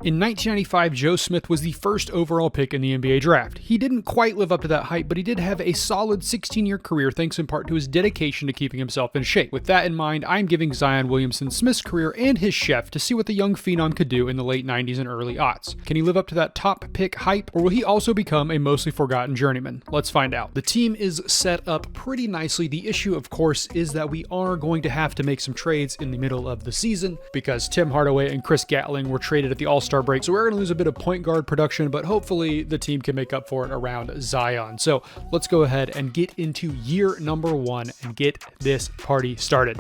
In 1995, Joe Smith was the first overall pick in the NBA draft. He didn't quite live up to that hype, but he did have a solid 16-year career thanks in part to his dedication to keeping himself in shape. With that in mind, I'm giving Zion Williamson Smith's career and his chef to see what the young phenom could do in the late 90s and early aughts. Can he live up to that top pick hype, or will he also become a mostly forgotten journeyman? Let's find out. The team is set up pretty nicely. The issue, of course, is that we are going to have to make some trades in the middle of the season because Tim Hardaway and Chris Gatling were traded at the All-Star break, so we're going to lose a bit of point guard production, but hopefully the team can make up for it around Zion. So let's go ahead and get into year number 1 and get this party started.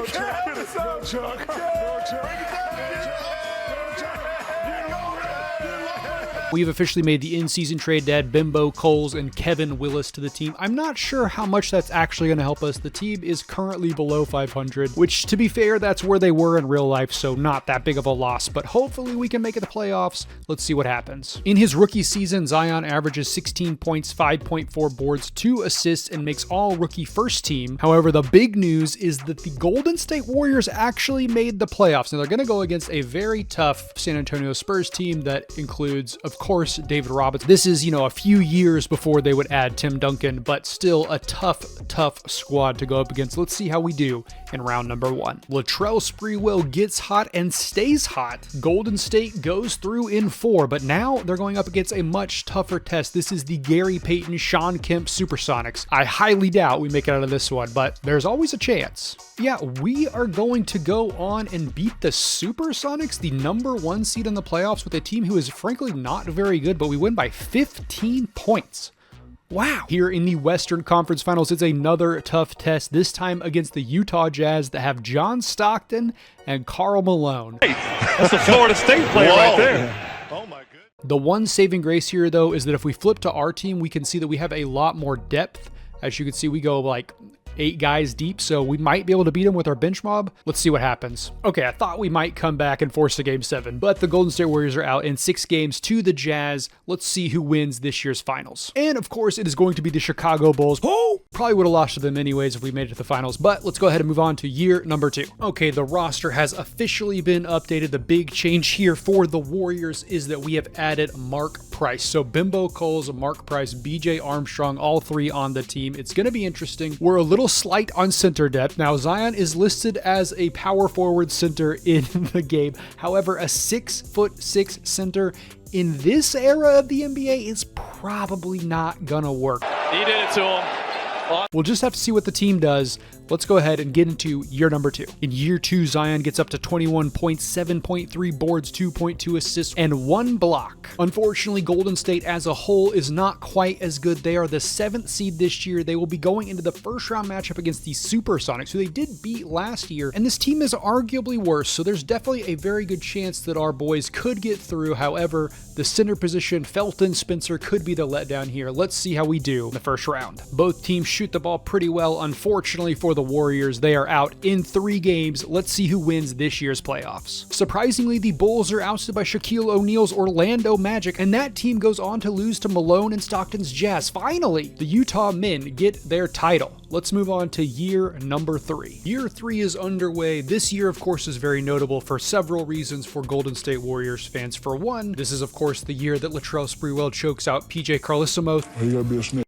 We've officially made the in-season trade to add Bimbo, Coles, and Kevin Willis to the team. I'm not sure how much that's actually going to help us. The team is currently below 500, which, to be fair, that's where they were in real life, so not that big of a loss, but hopefully we can make it the playoffs. Let's see what happens. In his rookie season, Zion averages 16 points, 5.4 boards, 2 assists, and makes all rookie first team. However, the big news is that the Golden State Warriors actually made the playoffs. Now, they're going to go against a very tough San Antonio Spurs team that includes, of course, David Robinson. This is, a few years before they would add Tim Duncan, but still a tough squad to go up against. Let's see how we do in round number 1. Latrell Sprewell gets hot and stays hot. Golden State goes through in 4, but now they're going up against a much tougher test. This is the Gary Payton, Sean Kemp Supersonics. I highly doubt we make it out of this one, but there's always a chance. Yeah, we are going to go on and beat the Supersonics, the number 1 seed in the playoffs, with a team who is frankly not very good, but we win by 15 points. Wow. Here in the Western Conference Finals, it's another tough test, this time against the Utah Jazz that have John Stockton and Karl Malone. Hey, that's a Florida State player right there. Oh my goodness. The one saving grace here, though, is that if we flip to our team, we can see that we have a lot more depth. As you can see, we go like 8 guys deep, so we might be able to beat them with our bench mob. Let's see what happens. Okay, I thought we might come back and force a game 7, but the Golden State Warriors are out in 6 games to the Jazz. Let's see who wins this year's finals. And of course, it is going to be the Chicago Bulls. Oh, probably would have lost to them anyways if we made it to the finals, but let's go ahead and move on to year number 2. Okay, the roster has officially been updated. The big change here for the Warriors is that we have added Mark Price. So Bimbo, Coles, Mark Price, BJ Armstrong, all 3 on the team. It's going to be interesting. We're a little slight on center depth. Now, Zion is listed as a power forward center in the game. However, a 6'6" center in this era of the NBA is probably not gonna work. He did it to him. We'll just have to see what the team does. Let's go ahead and get into year number 2. In year 2, Zion gets up to 21 points, 7.3 boards, 2.2 assists, and 1 block. Unfortunately, Golden State as a whole is not quite as good. They are the 7th seed this year. They will be going into the first round matchup against the Supersonics, who they did beat last year, and this team is arguably worse, so there's definitely a very good chance that our boys could get through. However, the center position, Felton Spencer, could be the letdown here. Let's see how we do in the first round. Both teams shoot the ball pretty well. Unfortunately for the Warriors, they are out in 3 games. Let's see who wins this year's playoffs. Surprisingly, the Bulls are ousted by Shaquille O'Neal's Orlando Magic, and that team goes on to lose to Malone and Stockton's Jazz. Finally, the Utah men get their title. Let's move on to year number 3. Year 3 is underway. This year, of course, is very notable for several reasons for Golden State Warriors fans. For one, this is, of course, the year that Latrell Sprewell chokes out PJ Carlesimo,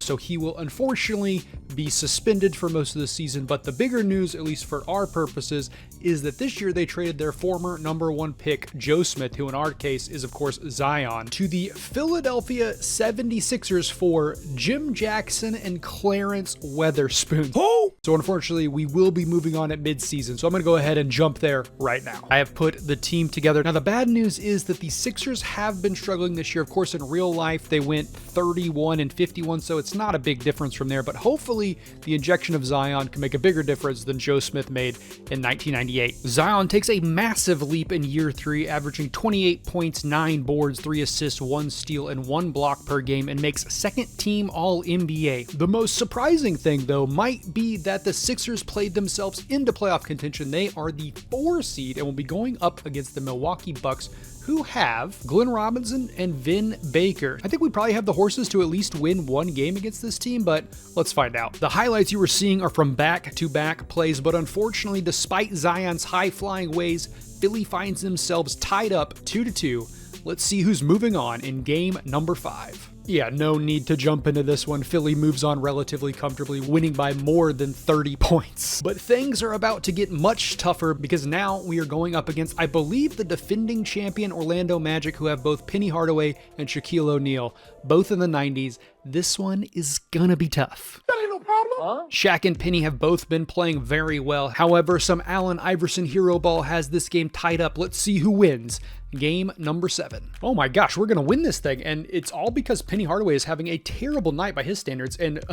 so he will unfortunately be suspended for most of the season. But the bigger news, at least for our purposes, is that this year they traded their former number 1 pick, Joe Smith, who in our case is, of course, Zion, to the Philadelphia 76ers for Jim Jackson and Clarence Weatherspoon. Oh! So unfortunately, we will be moving on at midseason, so I'm going to go ahead and jump there right now. I have put the team together. Now, the bad news is that the Sixers have been struggling this year. Of course, in real life, they went 31 and 51, so it's not a big difference from there, but hopefully the injection of Zion can make a bigger difference than Joe Smith made in 1998. Zion takes a massive leap in year 3, averaging 28 points, 9 boards, 3 assists, 1 steal, and 1 block per game, and makes second team All-NBA. The most surprising thing, though, might be that the Sixers played themselves into playoff contention. They are the 4 seed and will be going up against the Milwaukee Bucks, who have Glenn Robinson and Vin Baker. I think we probably have the horses to at least win 1 game against this team, but let's find out. The highlights you were seeing are from back-to-back plays, but unfortunately, despite Zion's high-flying ways, Philly finds themselves tied up 2-2. Let's see who's moving on in game number 5. Yeah, no need to jump into this one. Philly moves on relatively comfortably, winning by more than 30 points. But things are about to get much tougher because now we are going up against, I believe, the defending champion Orlando Magic, who have both Penny Hardaway and Shaquille O'Neal, both in the 90s. This one is gonna be tough. That ain't no problem. Huh? Shaq and Penny have both been playing very well. However, some Allen Iverson hero ball has this game tied up. Let's see who wins. Game number 7. Oh my gosh, we're gonna win this thing, and it's all because Penny Hardaway is having a terrible night by his standards, and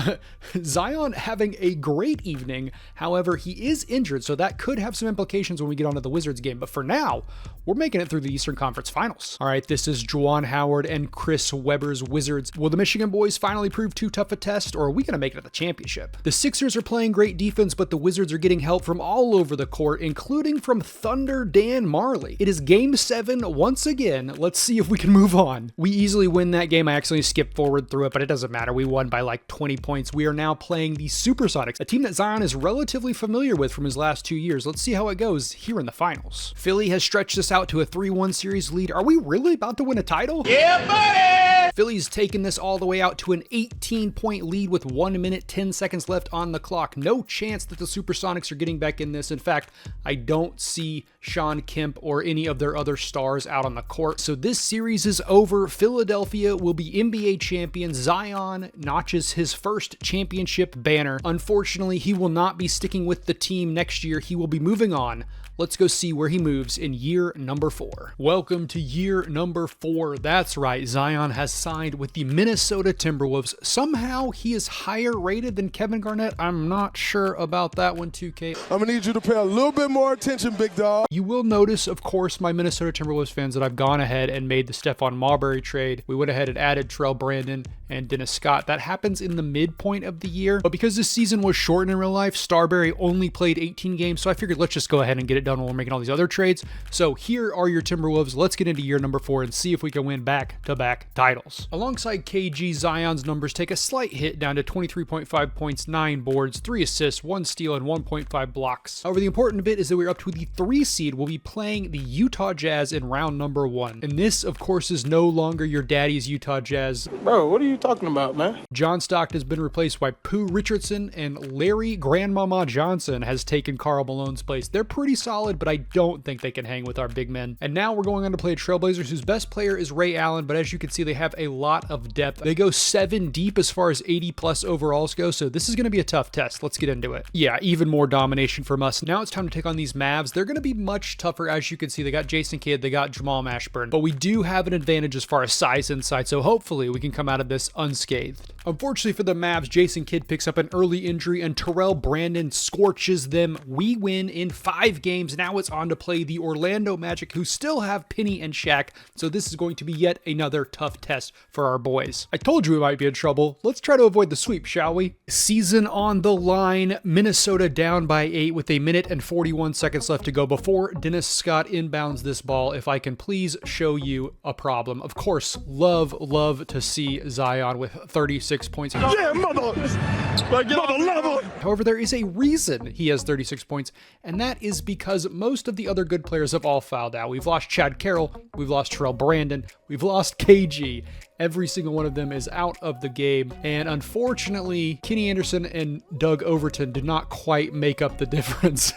Zion having a great evening. However, he is injured, so that could have some implications when we get onto the Wizards game. But for now, we're making it through the Eastern Conference Finals. All right, this is Juwan Howard and Chris Webber's Wizards. Will the Michigan boys finally prove too tough a test, or are we gonna make it to the championship? The Sixers are playing great defense, but the Wizards are getting help from all over the court, including from Thunder Dan Marley. It is game 7 once again. Let's see if we can move on. We easily win that game. I actually skipped forward through it, but it doesn't matter. We won by like 20 points. We are now playing the Supersonics, a team that Zion is relatively familiar with from his last 2 years. Let's see how it goes here in the finals. Philly has stretched this out to a 3-1 series lead. Are we really about to win a title? Yeah, buddy. Philly's taken this all the way out to an 18-point lead with 1 minute, 10 seconds left on the clock. No chance that the Supersonics are getting back in this. In fact, I don't see Sean Kemp or any of their other stars out on the court. So this series is over. Philadelphia will be NBA champions. Zion notches his first championship banner. Unfortunately, he will not be sticking with the team next year. He will be moving on. Let's go see where he moves in year number 4. Welcome to year number 4. That's right, Zion has signed with the Minnesota Timberwolves. Somehow he is higher rated than Kevin Garnett. I'm not sure about that one, 2K. I'm gonna need you to pay a little bit more attention, big dog. You will notice, of course, my Minnesota Timberwolves fans, that I've gone ahead and made the Stephon Marbury trade. We went ahead and added Terrell Brandon and Dennis Scott. That happens in the midpoint of the year, but because this season was shortened in real life, Starbury only played 18 games, so I figured let's just go ahead and get it done while we're making all these other trades. So here are your Timberwolves. Let's get into year number 4 and see if we can win back-to-back titles. Alongside KG, Zion's numbers take a slight hit down to 23.5 points, 9 boards, 3 assists, 1 steal, and 1.5 blocks. However, the important bit is that we're up to the 3 seed. We'll be playing the Utah Jazz in round number 1. And this, of course, is no longer your daddy's Utah Jazz. Bro, what are you talking about, man? John Stockton has been replaced by Pooh Richardson, and Larry Grandmama Johnson has taken Karl Malone's place. They're pretty solid, but I don't think they can hang with our big men. And now we're going on to play Trailblazers, whose best player is Ray Allen, but as you can see, they have a lot of depth. They go 7 deep as far as 80+ overalls go, so this is going to be a tough test. Let's get into it. Yeah, even more domination from us. Now it's time to take on these Mavs. They're going to be much tougher, as you can see. They got Jason Kidd, they got Jamal Mashburn, but we do have an advantage as far as size inside, so hopefully we can come out of this unscathed. Unfortunately for the Mavs, Jason Kidd picks up an early injury and Terrell Brandon scorches them. We win in 5 games. Now it's on to play the Orlando Magic, who still have Penny and Shaq, so this is going to be yet another tough test for our boys. I told you we might be in trouble. Let's try to avoid the sweep, shall we? Season on the line. Minnesota down by 8 with 1 minute and 41 seconds left to go before Dennis Scott inbounds this ball. If I can please show you a problem. Of course, love to see Zion with 36 points. Yeah, mother lover. However, there is a reason he has 36 points, and that is because most of the other good players have all fouled out. We've lost Chad Carroll, we've lost Terrell Brandon, we've lost KG. Every single one of them is out of the game, and unfortunately, Kenny Anderson and Doug Overton did not quite make up the difference.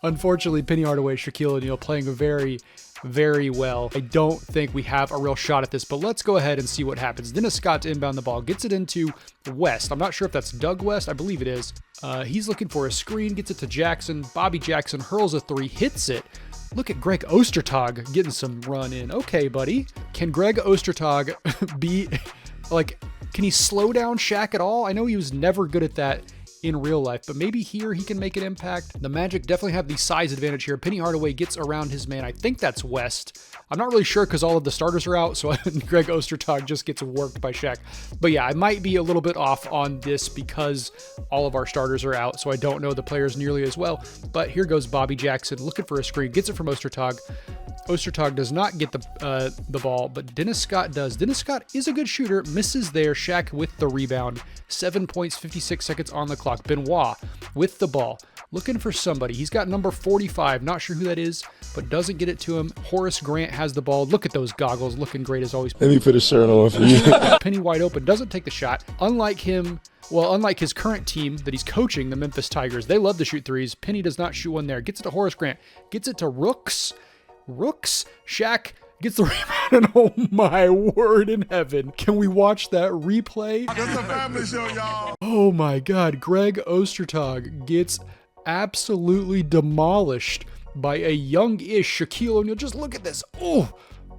Unfortunately, Penny Hardaway, Shaquille O'Neal playing very well. I don't think we have a real shot at this, but let's go ahead and see what happens. Dennis Scott to inbound the ball, gets it into West. I'm not sure if that's Doug West. I believe it is. He's looking for a screen, gets it to Jackson. Bobby Jackson hurls a 3, hits it. Look at Greg Ostertag getting some run in. Okay, buddy. Can Greg Ostertag be, like, can he slow down Shaq at all? I know he was never good at that in real life, but maybe here he can make an impact. The Magic definitely have the size advantage here. Penny Hardaway gets around his man. I think that's West. I'm not really sure because all of the starters are out, so Greg Ostertag just gets worked by Shaq. But yeah, I might be a little bit off on this because all of our starters are out, so I don't know the players nearly as well. But here goes Bobby Jackson looking for a screen, gets it from Ostertag. Ostertag does not get the ball, but Dennis Scott does. Dennis Scott is a good shooter, misses there. Shaq with the rebound. 7 points, 56 seconds on the clock. Benoit with the ball. looking for somebody. He's got number 45. Not sure who that is, but doesn't get it to him. Horace Grant has the ball. Look at those goggles. Looking great as always. Let me put a shirt on for you. Penny wide open. Doesn't take the shot. Unlike his current team that he's coaching, the Memphis Tigers, they love to shoot threes. Penny does not shoot one there. Gets it to Horace Grant. Gets it to Rooks. Shaq gets the rebound, and oh my word in heaven. Can we watch that replay? It's a family show, y'all. Oh my God. Greg Ostertag gets absolutely demolished by a young-ish Shaquille O'Neal. Just look at this. Oh,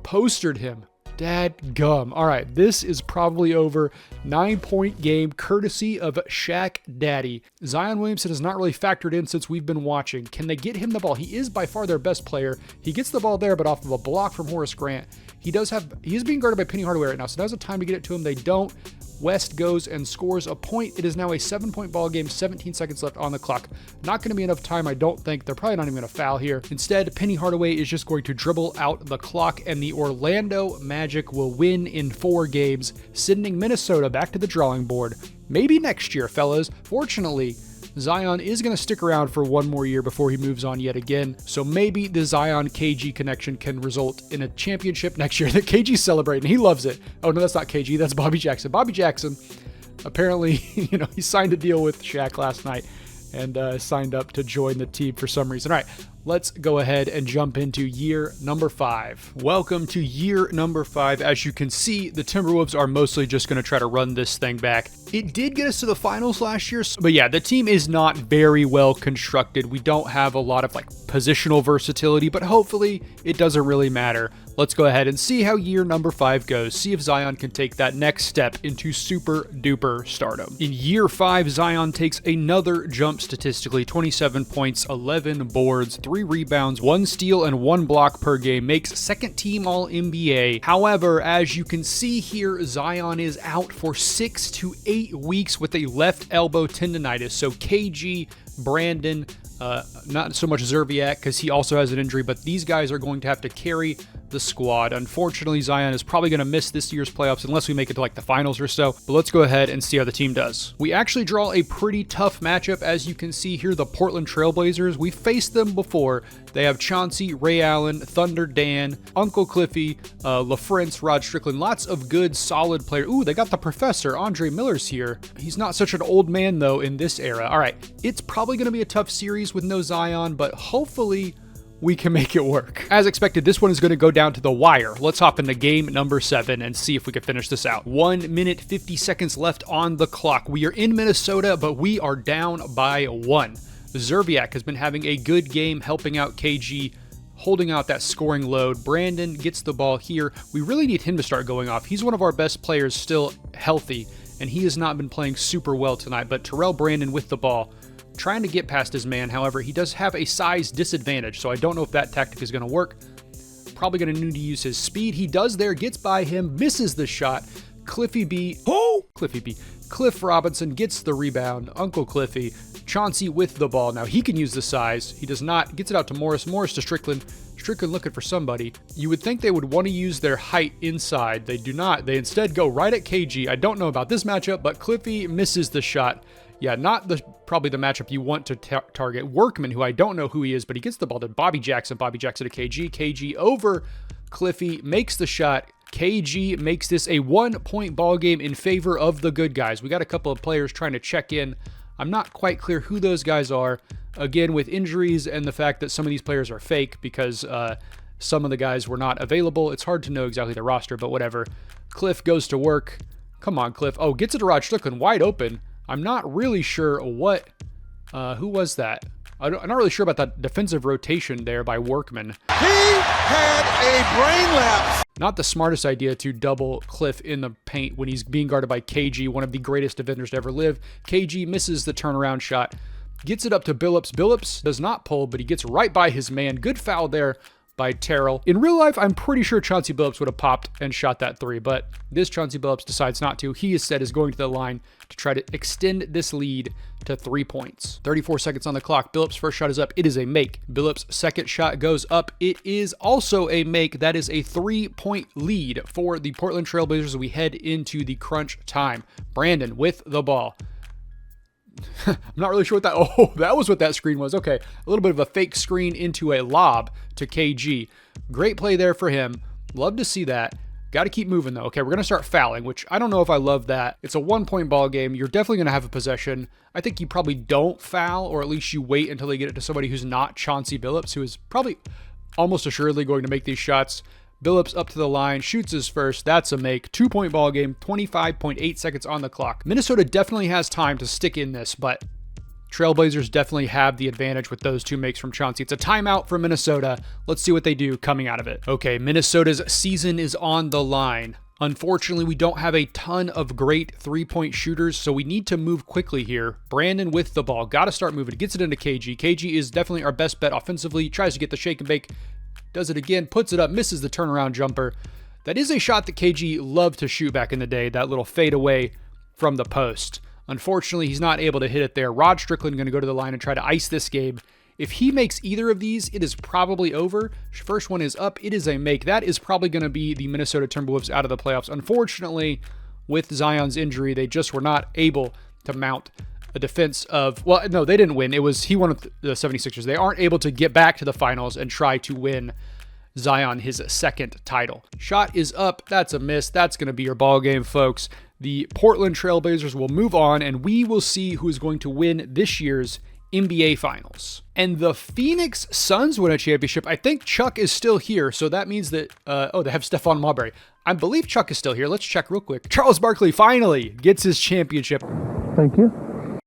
postered him. Dadgum. All right, this is probably over. 9-point game, courtesy of Shaq Daddy. Zion Williamson has not really factored in since we've been watching. Can they get him the ball? He is by far their best player. He gets the ball there, but off of a block from Horace Grant. He is being guarded by Penny Hardaway right now, so now's the time to get it to him. They don't. West goes and scores a point. It is now a 7-point ball game, 17 seconds left on the clock. Not going to be enough time, I don't think. They're probably not even going to foul here. Instead, Penny Hardaway is just going to dribble out the clock, and the Orlando Magic will win in 4 games, sending Minnesota back to the drawing board. Maybe next year, fellas. Fortunately, Zion is going to stick around for one more year before he moves on yet again. So maybe the Zion-KG connection can result in a championship next year that KG's celebrating. He loves it. Oh, no, that's not KG. That's Bobby Jackson. Bobby Jackson, apparently, he signed a deal with Shaq last night and signed up to join the team for some reason. All right, let's go ahead and jump into year number 5. Welcome to year number 5. As you can see, the Timberwolves are mostly just going to try to run this thing back. It did get us to the finals last year, but yeah, the team is not very well constructed. We don't have a lot of positional versatility, but hopefully it doesn't really matter. Let's go ahead and see how year number 5 goes. See if Zion can take that next step into super duper stardom. In year 5, Zion takes another jump statistically. 27 points, 11 boards, 3 rebounds, 1 steal, and 1 block per game. Makes second team All NBA. However, as you can see here, Zion is out for 6 to 8 weeks with a left elbow tendonitis. So KG, Brandon, not so much Zerviak because he also has an injury, but these guys are going to have to carry the squad. Unfortunately, Zion is probably going to miss this year's playoffs unless we make it to the finals or so. But let's go ahead and see how the team does. We actually draw a pretty tough matchup. As you can see here, the Portland Trailblazers. We faced them before. They have Chauncey, Ray Allen, Thunder Dan, Uncle Cliffy, LaFrance, Rod Strickland. Lots of good, solid players. Ooh, they got the professor. Andre Miller's here. He's not such an old man, though, in this era. All right, it's probably going to be a tough series with no Zion, but hopefully we can make it work. As expected, this one is going to go down to the wire. Let's hop into game number 7 and see if we can finish this out. 1 minute, 50 seconds left on the clock. We are in Minnesota, but we are down by 1. Zerviak has been having a good game helping out KG, holding out that scoring load. Brandon gets the ball here. We really need him to start going off. He's one of our best players still healthy, and he has not been playing super well tonight, but Terrell Brandon with the ball, trying to get past his man. However, he does have a size disadvantage, so I don't know if that tactic is going to work. Probably going to need to use his speed. He does there, gets by him, misses the shot. Cliff Robinson gets the rebound. Uncle Cliffy. Chauncey with the ball. Now he can use the size. He does not. Gets it out to Morris. Morris to Strickland. Strickland looking for somebody. You would think they would want to use their height inside. They do not. They instead go right at KG. I don't know about this matchup, but Cliffy misses the shot. Yeah, not probably the matchup you want to target. Workman, who I don't know who he is, but he gets the ball to Bobby Jackson. Bobby Jackson to KG. KG over Cliffy, makes the shot. KG makes this a 1-point ball game in favor of the good guys. We got a couple of players trying to check in. I'm not quite clear who those guys are. Again, with injuries and the fact that some of these players are fake because some of the guys were not available. It's hard to know exactly the roster, but whatever. Cliff goes to work. Come on, Cliff. Oh, gets it to Rod Strickland wide open. I'm not really sure what, who was that? I'm not really sure about that defensive rotation there by Workman. He had a brain lapse. Not the smartest idea to double Cliff in the paint when he's being guarded by KG, one of the greatest defenders to ever live. KG misses the turnaround shot, gets it up to Billups. Billups does not pull, but he gets right by his man. Good foul there by Terrell. In real life, I'm pretty sure Chauncey Billups would have popped and shot that 3, but this Chauncey Billups decides not to. He instead is going to the line to try to extend this lead to 3 points. 34 seconds on the clock. Billups' first shot is up. It is a make. Billups' second shot goes up. It is also a make. That is a 3-point lead for the Portland Trailblazers as we head into the crunch time. Brandon with the ball. I'm not really sure what that, oh, that was what that screen was. Okay, a little bit of a fake screen into a lob to KG. Great play there for him. Love to see that. Got to keep moving though. Okay, we're going to start fouling, which I don't know if I love that. It's a 1-point ball game. You're definitely going to have a possession. I think you probably don't foul, or at least you wait until they get it to somebody who's not Chauncey Billups, who is probably almost assuredly going to make these shots. Billups up to the line, shoots his first. That's a make. 2-point ball game, 25.8 seconds on the clock. Minnesota definitely has time to stick in this, but Trailblazers definitely have the advantage with those 2 makes from Chauncey. It's a timeout for Minnesota. Let's see what they do coming out of it. Okay, Minnesota's season is on the line. Unfortunately, we don't have a ton of great 3-point shooters, so we need to move quickly here. Brandon with the ball. Got to start moving. Gets it into KG. KG is definitely our best bet offensively. Tries to get the shake and bake. Does it again. Puts it up. Misses the turnaround jumper. That is a shot that KG loved to shoot back in the day. That little fade away from the post. Unfortunately, he's not able to hit it there. Rod Strickland going to go to the line and try to ice this game. If he makes either of these, it is probably over. First one is up. It is a make. That is probably going to be the Minnesota Timberwolves out of the playoffs. Unfortunately, with Zion's injury, they just were not able to mount a defense of, well, no, they didn't win. He won with the 76ers. They aren't able to get back to the finals and try to win Zion his second title. Shot is up. That's a miss. That's going to be your ball game, folks. The Portland Trailblazers will move on, and we will see who is going to win this year's NBA Finals. And the Phoenix Suns win a championship. I think Chuck is still here, so that means that, they have Stephon Marbury. I believe Chuck is still here. Let's check real quick. Charles Barkley finally gets his championship. Thank you.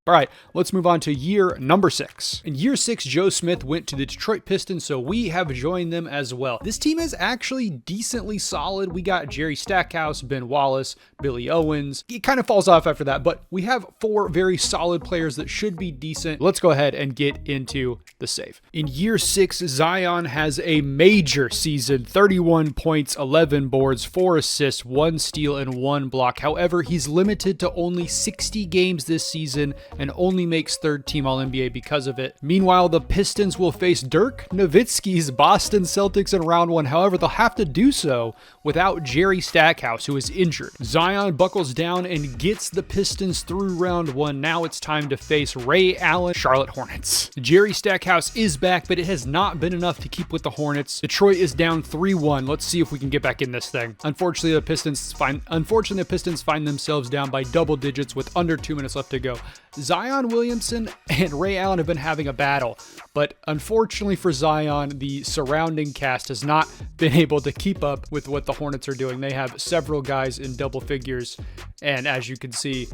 All right, let's move on to year number 6. In year 6, Joe Smith went to the Detroit Pistons, so we have joined them as well. This team is actually decently solid. We got Jerry Stackhouse, Ben Wallace, Billy Owens. It kind of falls off after that, but we have 4 very solid players that should be decent. Let's go ahead and get into the save. In year 6, Zion has a major season, 31 points, 11 boards, 4 assists, 1 steal, and 1 block. However, he's limited to only 60 games this season and only makes 3rd team All-NBA because of it. Meanwhile, the Pistons will face Dirk Nowitzki's Boston Celtics in round 1. However, they'll have to do so without Jerry Stackhouse, who is injured. Zion buckles down and gets the Pistons through round 1. Now it's time to face Ray Allen, Charlotte Hornets. Jerry Stackhouse is back, but it has not been enough to keep with the Hornets. Detroit is down 3-1. Let's see if we can get back in this thing. Unfortunately, the Pistons find themselves down by double digits with under 2 minutes left to go. Zion Williamson and Ray Allen have been having a battle, but unfortunately for Zion, the surrounding cast has not been able to keep up with what the Hornets are doing. They have several guys in double figures, and as you can see,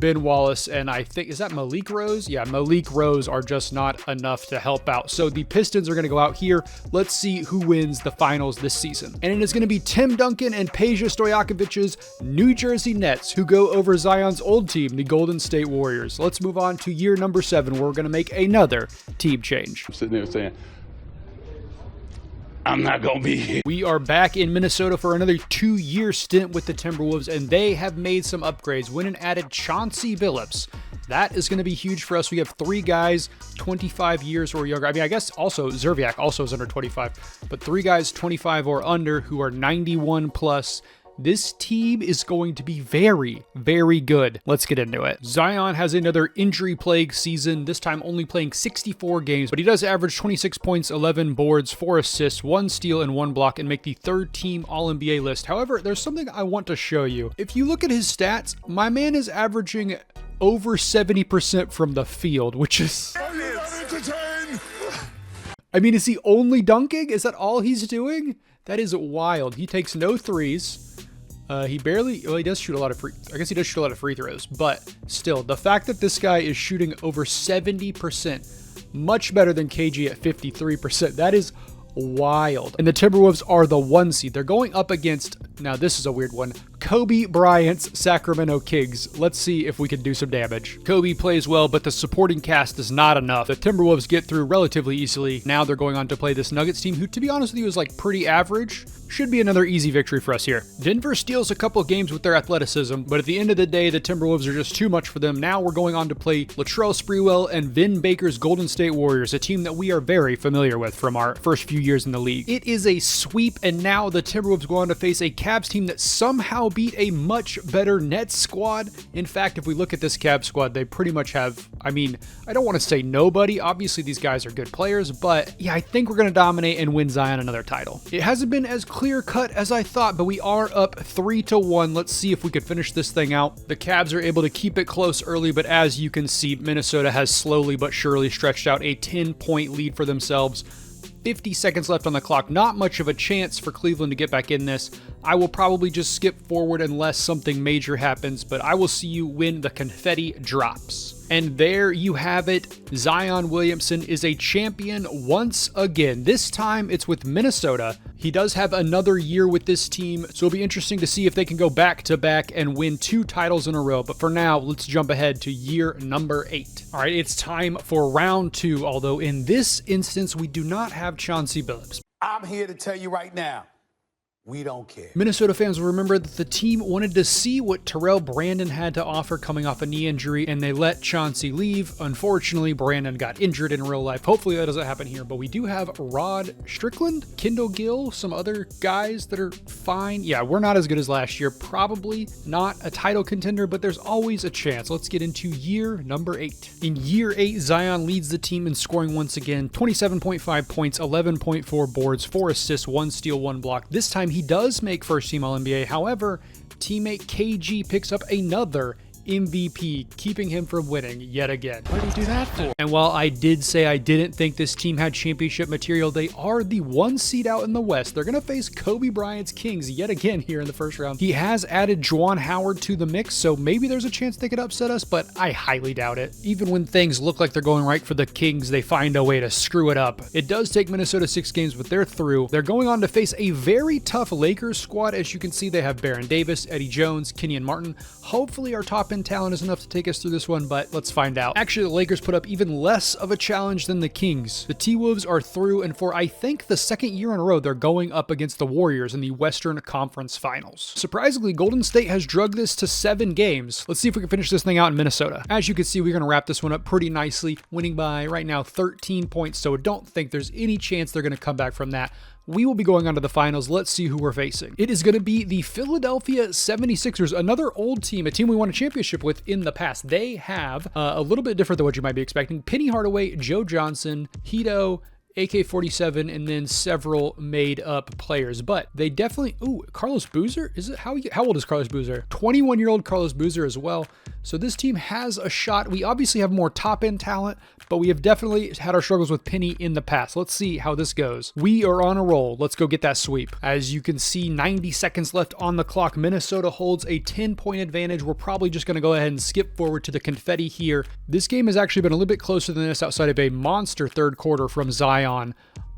Ben Wallace and I think, is that Malik Rose? Yeah, Malik Rose are just not enough to help out. So the Pistons are going to go out here. Let's see who wins the finals this season. And it is going to be Tim Duncan and Peja Stojakovic's New Jersey Nets who go over Zion's old team, the Golden State Warriors. Let's move on to year number 7, where we're going to make another team change. I'm sitting there saying, I'm not going to be here. We are back in Minnesota for another 2-year stint with the Timberwolves, and they have made some upgrades. Went and added Chauncey Billups. That is going to be huge for us. We have 3 guys, 25 years or younger. I mean, I guess also Zerviak also is under 25, but 3 guys 25 or under who are 91 plus. This team is going to be very, very good. Let's get into it. Zion has another injury-plagued season, this time only playing 64 games, but he does average 26 points, 11 boards, 4 assists, 1 steal, and 1 block, and make the 3rd team All-NBA list. However, there's something I want to show you. If you look at his stats, my man is averaging over 70% from the field, which is... I mean, is he only dunking? Is that all he's doing? That is wild. He takes no threes. He does shoot a lot of free throws, but still, the fact that this guy is shooting over 70%, much better than KG at 53%, that is wild. And the Timberwolves are the 1 seed. They're going up against, now this is a weird one, Kobe Bryant's Sacramento Kings. Let's see if we can do some damage. Kobe plays well, but the supporting cast is not enough. The Timberwolves get through relatively easily. Now they're going on to play this Nuggets team, who, to be honest with you, is like pretty average. Should be another easy victory for us here. Denver steals a couple games with their athleticism, but at the end of the day, the Timberwolves are just too much for them. Now we're going on to play Latrell Sprewell and Vin Baker's Golden State Warriors, a team that we are very familiar with from our first few years in the league. It is a sweep, and now the Timberwolves go on to face a Cavs team that somehow beat a much better Nets squad. In fact, if we look at this Cavs squad, they pretty much have, I don't want to say nobody. Obviously, these guys are good players, but yeah, I think we're going to dominate and win Zion another title. It hasn't been as clear-cut as I thought, but we are up 3-1. Let's see if we could finish this thing out. The Cavs are able to keep it close early, but as you can see, Minnesota has slowly but surely stretched out a 10-point lead for themselves. 50 seconds left on the clock. Not much of a chance for Cleveland to get back in this. I will probably just skip forward unless something major happens, but I will see you when the confetti drops. And there you have it. Zion Williamson is a champion once again. This time it's with Minnesota. He does have another year with this team, so it'll be interesting to see if they can go back-to-back and win 2 titles in a row. But for now, let's jump ahead to year number 8. All right, it's time for round 2, although in this instance, we do not have Chauncey Billups. I'm here to tell you right now, we don't care. Minnesota fans will remember that the team wanted to see what Terrell Brandon had to offer coming off a knee injury, and they let Chauncey leave. Unfortunately, Brandon got injured in real life. Hopefully that doesn't happen here, but we do have Rod Strickland, Kendall Gill, some other guys that are fine. Yeah, we're not as good as last year. Probably not a title contender, but there's always a chance. Let's get into year number 8. In year 8, Zion leads the team in scoring once again. 27.5 points, 11.4 boards, 4 assists, 1 steal, 1 block. This time he does make first team All-NBA. However, teammate KG picks up another MVP, keeping him from winning yet again. What did he do that for? And while I did say I didn't think this team had championship material, they are the 1 seed out in the West. They're going to face Kobe Bryant's Kings yet again here in the first round. He has added Juwan Howard to the mix, so maybe there's a chance they could upset us, but I highly doubt it. Even when things look like they're going right for the Kings, they find a way to screw it up. It does take Minnesota 6 games, but they're through. They're going on to face a very tough Lakers squad. As you can see, they have Baron Davis, Eddie Jones, Kenyon Martin. Hopefully our top end talent is enough to take us through this one, but let's find out. Actually, the Lakers put up even less of a challenge than the Kings. The T-Wolves are through, and for I think the second year in a row, they're going up against the Warriors in the Western Conference Finals. Surprisingly, Golden State has drugged this to 7 games. Let's see if we can finish this thing out in Minnesota. As you can see, we're going to wrap this one up pretty nicely, winning by right now 13 points, so don't think there's any chance they're going to come back from that. We will be going on to the finals. Let's see who we're facing. It is going to be the Philadelphia 76ers, another old team, a team we won a championship with in the past. They have a little bit different than what you might be expecting. Penny Hardaway, Joe Johnson, Hito, AK-47, and then several made-up players. But they definitely... Ooh, Carlos Boozer? Is it how old is Carlos Boozer? 21-year-old Carlos Boozer as well. So this team has a shot. We obviously have more top-end talent, but we have definitely had our struggles with Penny in the past. Let's see how this goes. We are on a roll. Let's go get that sweep. As you can see, 90 seconds left on the clock. Minnesota holds a 10-point advantage. We're probably just going to go ahead and skip forward to the confetti here. This game has actually been a little bit closer than this outside of a monster third quarter from Zion.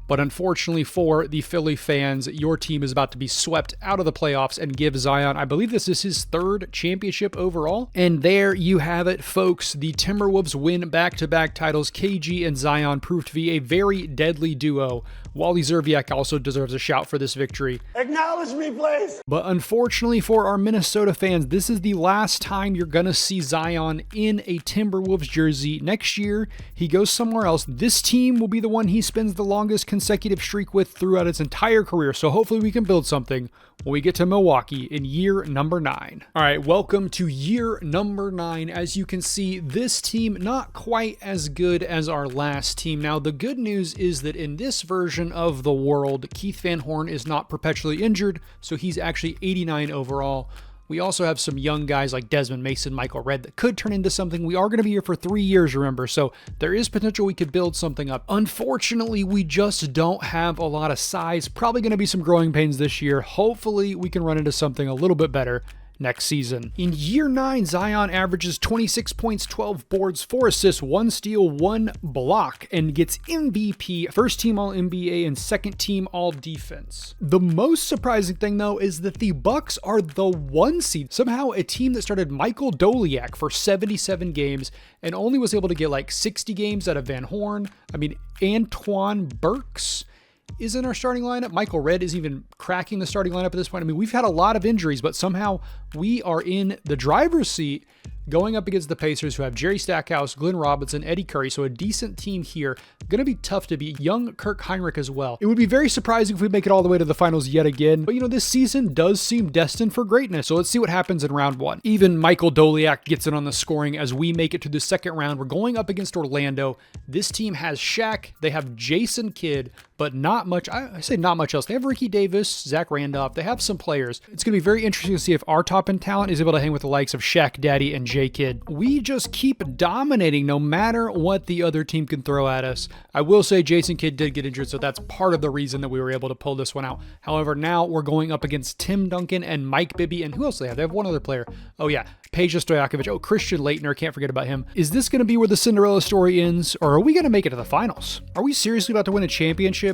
But unfortunately for the Philly fans, your team is about to be swept out of the playoffs and give Zion, I believe this is his 3rd championship overall. And there you have it, folks. The Timberwolves win back-to-back titles. KG and Zion proved to be a very deadly duo. Wally Zerviak also deserves a shout for this victory. Acknowledge me, please. But unfortunately for our Minnesota fans, this is the last time you're going to see Zion in a Timberwolves jersey. Next year, he goes somewhere else. This team will be the one he spends the longest consecutive streak with throughout its entire career. So hopefully we can build something when we get to Milwaukee in year number 9. All right, welcome to year number 9. As you can see, this team not quite as good as our last team. Now, the good news is that in this version of the world, Keith Van Horn is not perpetually injured, so he's actually 89 overall. We also have some young guys like Desmond Mason, Michael Redd that could turn into something. We are going to be here for 3 years, remember, so there is potential we could build something up. Unfortunately, we just don't have a lot of size. Probably going to be some growing pains this year. Hopefully, we can run into something a little bit better next season. In year 9, Zion averages 26 points, 12 boards, 4 assists, 1 steal, 1 block, and gets MVP, first team All-NBA, and second team All-Defense. The most surprising thing, though, is that the Bucks are the 1 seed. Somehow, a team that started Michael Doliak for 77 games and only was able to get like 60 games out of Van Horn. Antoine Burks is in our starting lineup. Michael Redd is even cracking the starting lineup at this point. We've had a lot of injuries, but somehow we are in the driver's seat going up against the Pacers, who have Jerry Stackhouse, Glenn Robinson, Eddie Curry, so a decent team here. Going to be tough to beat. Young Kirk Heinrich as well. It would be very surprising if we make it all the way to the finals yet again, but this season does seem destined for greatness, so let's see what happens in round 1. Even Michael Doliak gets in on the scoring as we make it to the second round. We're going up against Orlando. This team has Shaq, they have Jason Kidd, but not much. I say not much else. They have Ricky Davis, Zach Randolph. They have some players. It's going to be very interesting to see if our top end talent is able to hang with the likes of Shaq Daddy and J Kidd. We just keep dominating no matter what the other team can throw at us. I will say Jason Kidd did get injured, so that's part of the reason that we were able to pull this one out. However, now we're going up against Tim Duncan and Mike Bibby, and who else do they have? They have one other player. Oh yeah, Peja Stojakovic. Oh, Christian Laettner, can't forget about him. Is this going to be where the Cinderella story ends, or are we going to make it to the finals? Are we seriously about to win a championship?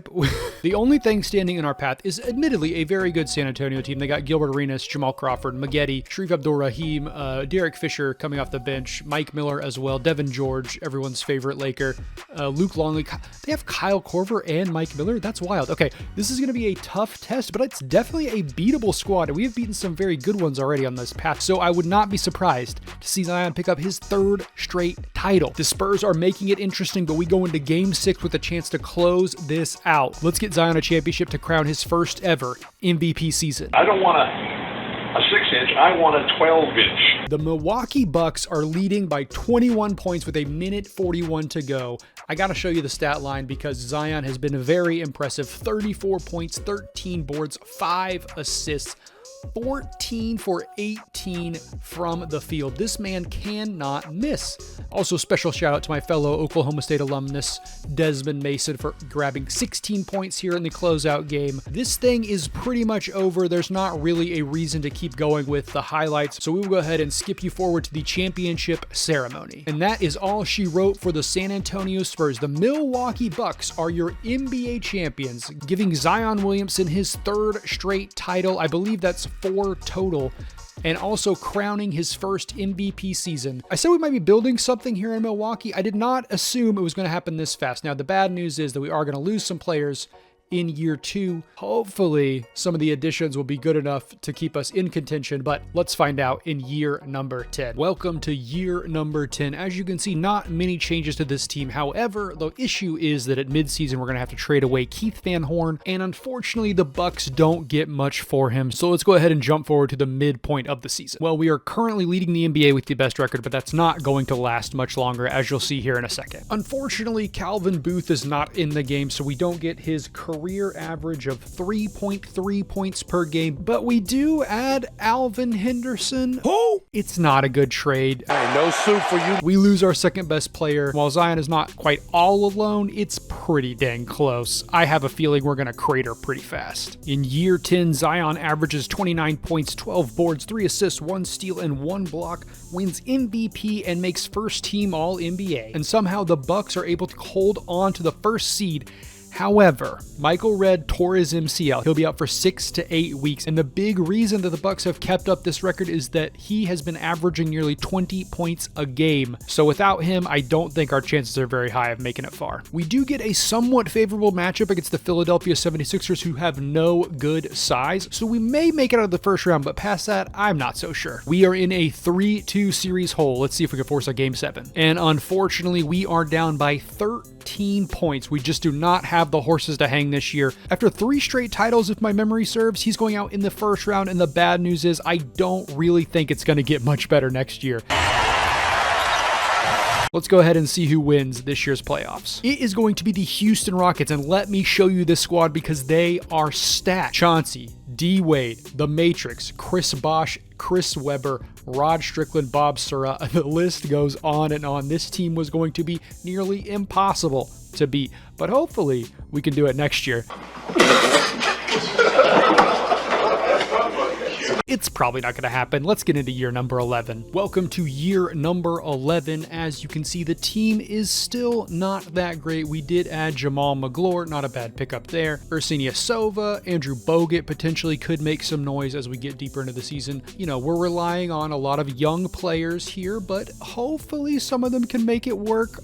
The only thing standing in our path is admittedly a very good San Antonio team. They got Gilbert Arenas, Jamal Crawford, Maggette, Sharif Abdul-Rahim, Derek Fisher coming off the bench, Mike Miller as well, Devin George, everyone's favorite Laker, Luke Longley. They have Kyle Korver and Mike Miller. That's wild. Okay, this is going to be a tough test, but it's definitely a beatable squad, and we have beaten some very good ones already on this path, so I would not be surprised to see Zion pick up his 3rd straight title. The Spurs are making it interesting, but we go into Game 6 with a chance to close this out. Let's get Zion a championship to crown his first ever MVP season. I don't want a 6-inch. I want a 12-inch. The Milwaukee Bucks are leading by 21 points with a minute 41 to go. I got to show you the stat line because Zion has been very impressive. 34 points, 13 boards, 5 assists. 14 for 18 from the field. This man cannot miss. Also, special shout out to my fellow Oklahoma State alumnus, Desmond Mason, for grabbing 16 points here in the closeout game. This thing is pretty much over. There's not really a reason to keep going with the highlights, so we will go ahead and skip you forward to the championship ceremony. And that is all she wrote for the San Antonio Spurs. The Milwaukee Bucks are your NBA champions, giving Zion Williamson his 3rd straight title. I believe that's 4 total, and also crowning his first MVP season. I said we might be building something here in Milwaukee. I did not assume it was going to happen this fast. Now, the bad news is that we are going to lose some players in year 2. Hopefully, some of the additions will be good enough to keep us in contention, but let's find out in year number 10. Welcome to year number 10. As you can see, not many changes to this team. However, the issue is that at midseason, we're going to have to trade away Keith Van Horn, and unfortunately, the Bucks don't get much for him. So let's go ahead and jump forward to the midpoint of the season. Well, we are currently leading the NBA with the best record, but that's not going to last much longer, as you'll see here in a second. Unfortunately, Calvin Booth is not in the game, so we don't get his career average of 3.3 points per game, but we do add Alvin Henderson. Oh, it's not a good trade. Hey, no soup for you. We lose our second best player. While Zion is not quite all alone, it's pretty dang close. I have a feeling we're going to crater pretty fast. In year 10, Zion averages 29 points, 12 boards, 3 assists, 1 steal, and 1 block, wins MVP, and makes first team All-NBA. And somehow the Bucks are able to hold on to the first seed. However, Michael Redd tore his MCL. He'll be out for 6 to 8 weeks, and the big reason that the Bucks have kept up this record is that he has been averaging nearly 20 points a game. So without him, I don't think our chances are very high of making it far. We do get a somewhat favorable matchup against the Philadelphia 76ers, who have no good size, so we may make it out of the first round, but past that, I'm not so sure. We are in a 3-2 series hole. Let's see if we can force a Game 7. And unfortunately, we are down by 13 points. We just do not have the horses to hang this year. After 3 straight titles, if my memory serves, he's going out in the first round, and the bad news is I don't really think it's going to get much better next year. Let's go ahead and see who wins this year's playoffs. It is going to be the Houston Rockets, and let me show you this squad because they are stacked. Chauncey, D. Wade, The Matrix, Chris Bosh, Chris Webber, Rod Strickland, Bob Sura. The list goes on and on. This team was going to be nearly impossible to beat, but hopefully we can do it next year. It's probably not going to happen. Let's get into year number 11. Welcome to year number 11. As you can see, the team is still not that great. We did add Jamal McGlure, not a bad pickup there. Ursenia Sova, Andrew Bogut potentially could make some noise as we get deeper into the season. You know, we're relying on a lot of young players here, but hopefully some of them can make it work.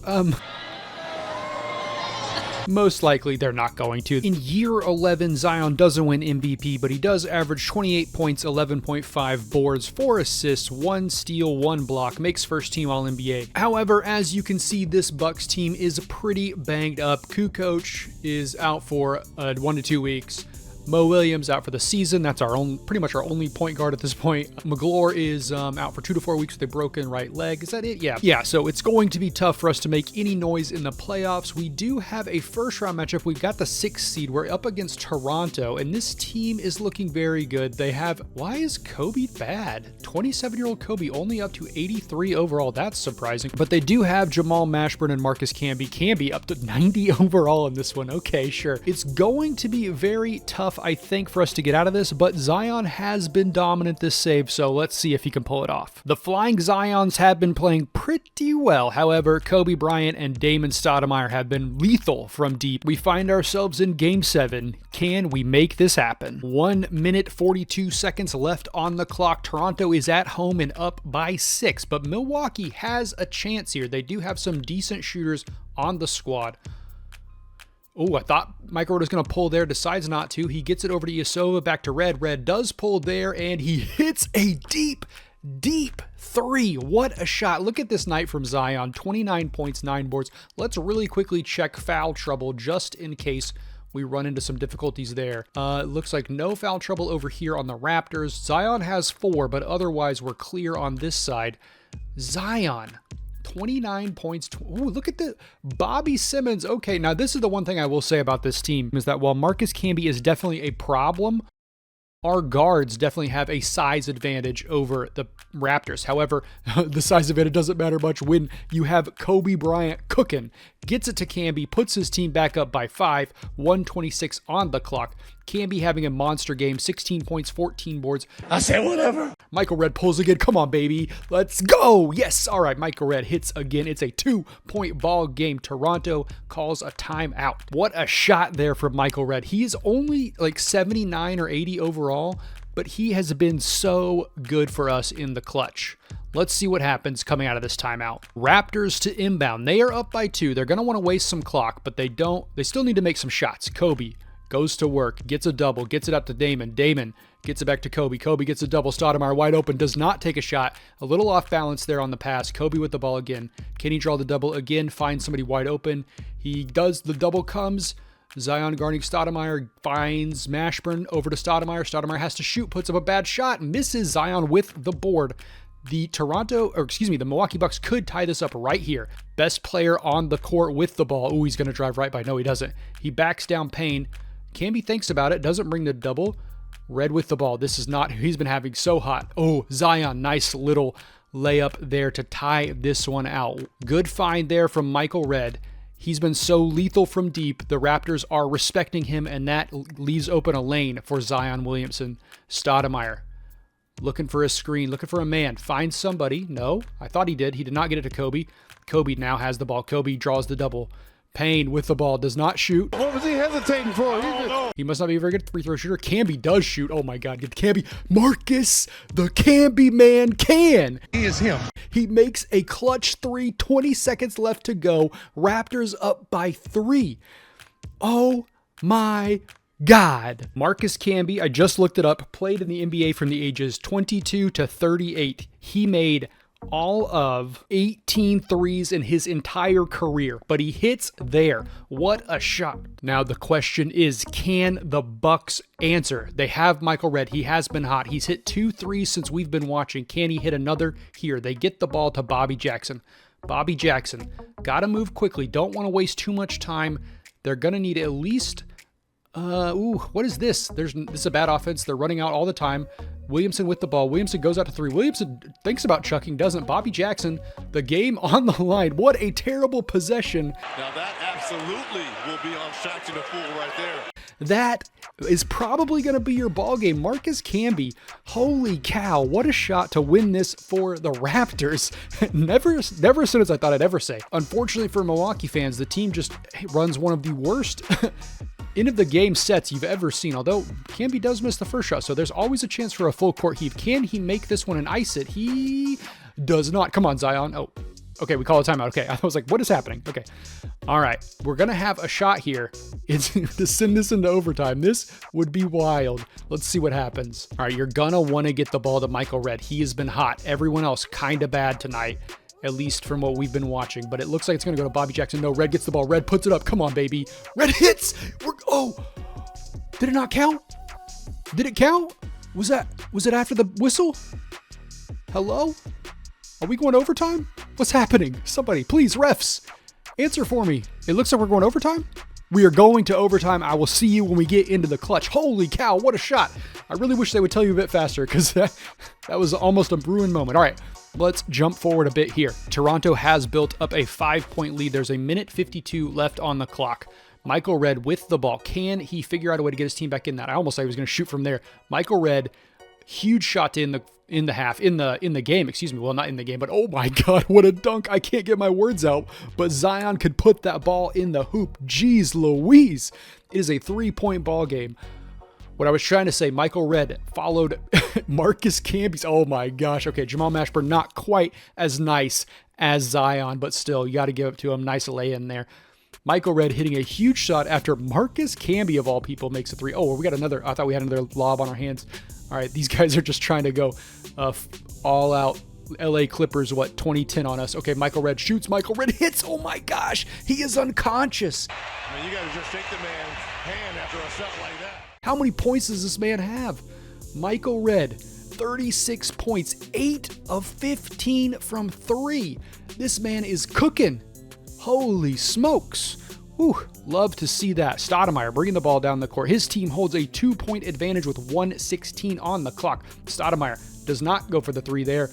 Most likely they're not going to. In year 11, Zion doesn't win MVP, but he does average 28 points, 11.5 boards, 4 assists, 1 steal, 1 block, makes first team All-NBA. However, as you can see, this Bucks team is pretty banged up. Kukoc is out for 1 to 2 weeks. Mo Williams out for the season. That's pretty much our only point guard at this point. McGlure is out for 2 to 4 weeks with a broken right leg. Is that it? Yeah. So it's going to be tough for us to make any noise in the playoffs. We do have a first round matchup. We've got the 6th seed. We're up against Toronto, and this team is looking very good. They have, why is Kobe bad? 27-year-old Kobe only up to 83 overall. That's surprising. But they do have Jamal Mashburn and Marcus Camby. Camby up to 90 overall in this one. Okay, sure. It's going to be very tough, I think, for us to get out of this, but Zion has been dominant this save, so let's see if he can pull it off. The Flying Zions have been playing pretty well. However, Kobe Bryant and Damon Stoudemire have been lethal from deep. We find ourselves in Game 7. Can we make this happen? 1 minute 42 seconds left on the clock. Toronto is at home and up by 6, but Milwaukee has a chance here. They do have some decent shooters on the squad. Oh, I thought Michael Red was going to pull there, decides not to. He gets it over to Ilyasova, back to Red. Red does pull there, and he hits a deep 3. What a shot. Look at this night from Zion. 29 points, 9 boards. Let's really quickly check foul trouble just in case we run into some difficulties there. It looks like no foul trouble over here on the Raptors. Zion has 4, but otherwise we're clear on this side. Zion, 29 points. Ooh, look at the Bobby Simmons. Okay, now this is the one thing I will say about this team is that while Marcus Camby is definitely a problem, our guards definitely have a size advantage over the Raptors. However, the size advantage doesn't matter much when you have Kobe Bryant cooking. Gets it to Camby, puts his team back up by 5, 1:26 on the clock. Camby having a monster game, 16 points, 14 boards. I said whatever. Michael Red pulls again. Come on, baby. Let's go. Yes. All right. Michael Red hits again. It's a 2-point ball game. Toronto calls a timeout. What a shot there from Michael Red. He is only like 79 or 80 overall, but he has been so good for us in the clutch. Let's see what happens coming out of this timeout. Raptors to inbound. They are up by 2. They're going to want to waste some clock, but they still need to make some shots. Kobe goes to work, gets a double, gets it up to Damon. Damon gets it back to Kobe. Kobe gets a double. Stoudemire wide open, does not take a shot. A little off balance there on the pass. Kobe with the ball again. Can he draw the double again? Finds somebody wide open. He does. The double comes. Zion guarding Stoudemire, finds Mashburn over to Stoudemire. Stoudemire has to shoot, puts up a bad shot, misses. Zion with the board. The Milwaukee Bucks could tie this up right here. Best player on the court with the ball. Ooh, he's going to drive right by. No, he doesn't. He backs down Payne. Camby thinks about it, doesn't bring the double. Red with the ball. This is not, he's been having so hot. Oh, Zion, nice little layup there to tie this one out. Good find there from Michael Red. He's been so lethal from deep. The Raptors are respecting him, and that leaves open a lane for Zion Williamson. Stoudemire looking for a screen, looking for a man. Finds somebody. No, I thought he did. He did not get it to Kobe. Kobe now has the ball. Kobe draws the double. Payne with the ball, does not shoot. What was he hesitating for? He must not be a very good free throw shooter. Camby does shoot. Oh my God, get Camby. Marcus, the Camby man can. He is him. He makes a clutch 3, 20 seconds left to go. Raptors up by 3. Oh my God. Marcus Camby, I just looked it up, played in the NBA from the ages 22 to 38. He made all of 18 threes in his entire career, but he hits there. What a shot. Now the question is, can the Bucks answer? They have Michael Red. He has been hot. He's hit 2 threes since we've been watching. Can he hit another here? They get the ball to Bobby Jackson. Bobby Jackson, gotta move quickly. Don't want to waste too much time. They're gonna need at least what is this? This is a bad offense. They're running out all the time. Williamson with the ball. Williamson goes out to 3. Williamson thinks about chucking, doesn't. Bobby Jackson, the game on the line. What a terrible possession. Now that absolutely will be on Shaqtin' a Fool right there. That is probably going to be your ball game. Marcus Camby, holy cow, what a shot to win this for the Raptors. Never as soon as I thought I'd ever say. Unfortunately for Milwaukee fans, the team just runs one of the worst end of the game sets you've ever seen, although Camby does miss the first shot, so there's always a chance for a full court heave. Can he make this one and ice it? He does not. Come on, Zion. Oh, Okay, we call a timeout. Okay, I was like, what is happening? Okay. All right, we're going to have a shot here. It's to send this into overtime. This would be wild. Let's see what happens. All right, you're going to want to get the ball to Michael Redd. He has been hot. Everyone else kind of bad tonight, at least from what we've been watching. But it looks like it's going to go to Bobby Jackson. No, Redd gets the ball. Redd puts it up. Come on, baby. Redd hits. Did it not count? Did it count? Was it after the whistle? Hello? Are we going overtime? What's happening? Somebody, please, refs, answer for me. It looks like we're going overtime. We are going to overtime. I will see you when we get into the clutch. Holy cow, what a shot. I really wish they would tell you a bit faster because that was almost a Bruin moment. All right, let's jump forward a bit here. Toronto has built up a 5-point lead. There's a minute 52 left on the clock. Michael Redd with the ball. Can he figure out a way to get his team back in that? I almost thought he was going to shoot from there. Michael Redd, huge shot in the game, excuse me. Well, not in the game, but oh my God, what a dunk. I can't get my words out, but Zion could put that ball in the hoop. Jeez Louise. It is a 3-point ball game. What I was trying to say, Michael Redd followed Marcus Camby's. Oh my gosh. Okay, Jamal Mashburn, not quite as nice as Zion, but still, you got to give it to him. Nice lay in there. Michael Redd hitting a huge shot after Marcus Camby, of all people, makes a 3. Oh, we got another. I thought we had another lob on our hands. All right, these guys are just trying to go all out LA Clippers, 2010 on us. Okay, Michael Redd shoots. Michael Redd hits. Oh my gosh, he is unconscious. I mean, you got to just shake the man's hand after a shot like that. How many points does this man have? Michael Redd, 36 points, 8 of 15 from 3. This man is cooking. Holy smokes. Whew, love to see that. Stoudemire bringing the ball down the court. His team holds a 2-point advantage with 1:16 on the clock. Stoudemire does not go for the 3 there.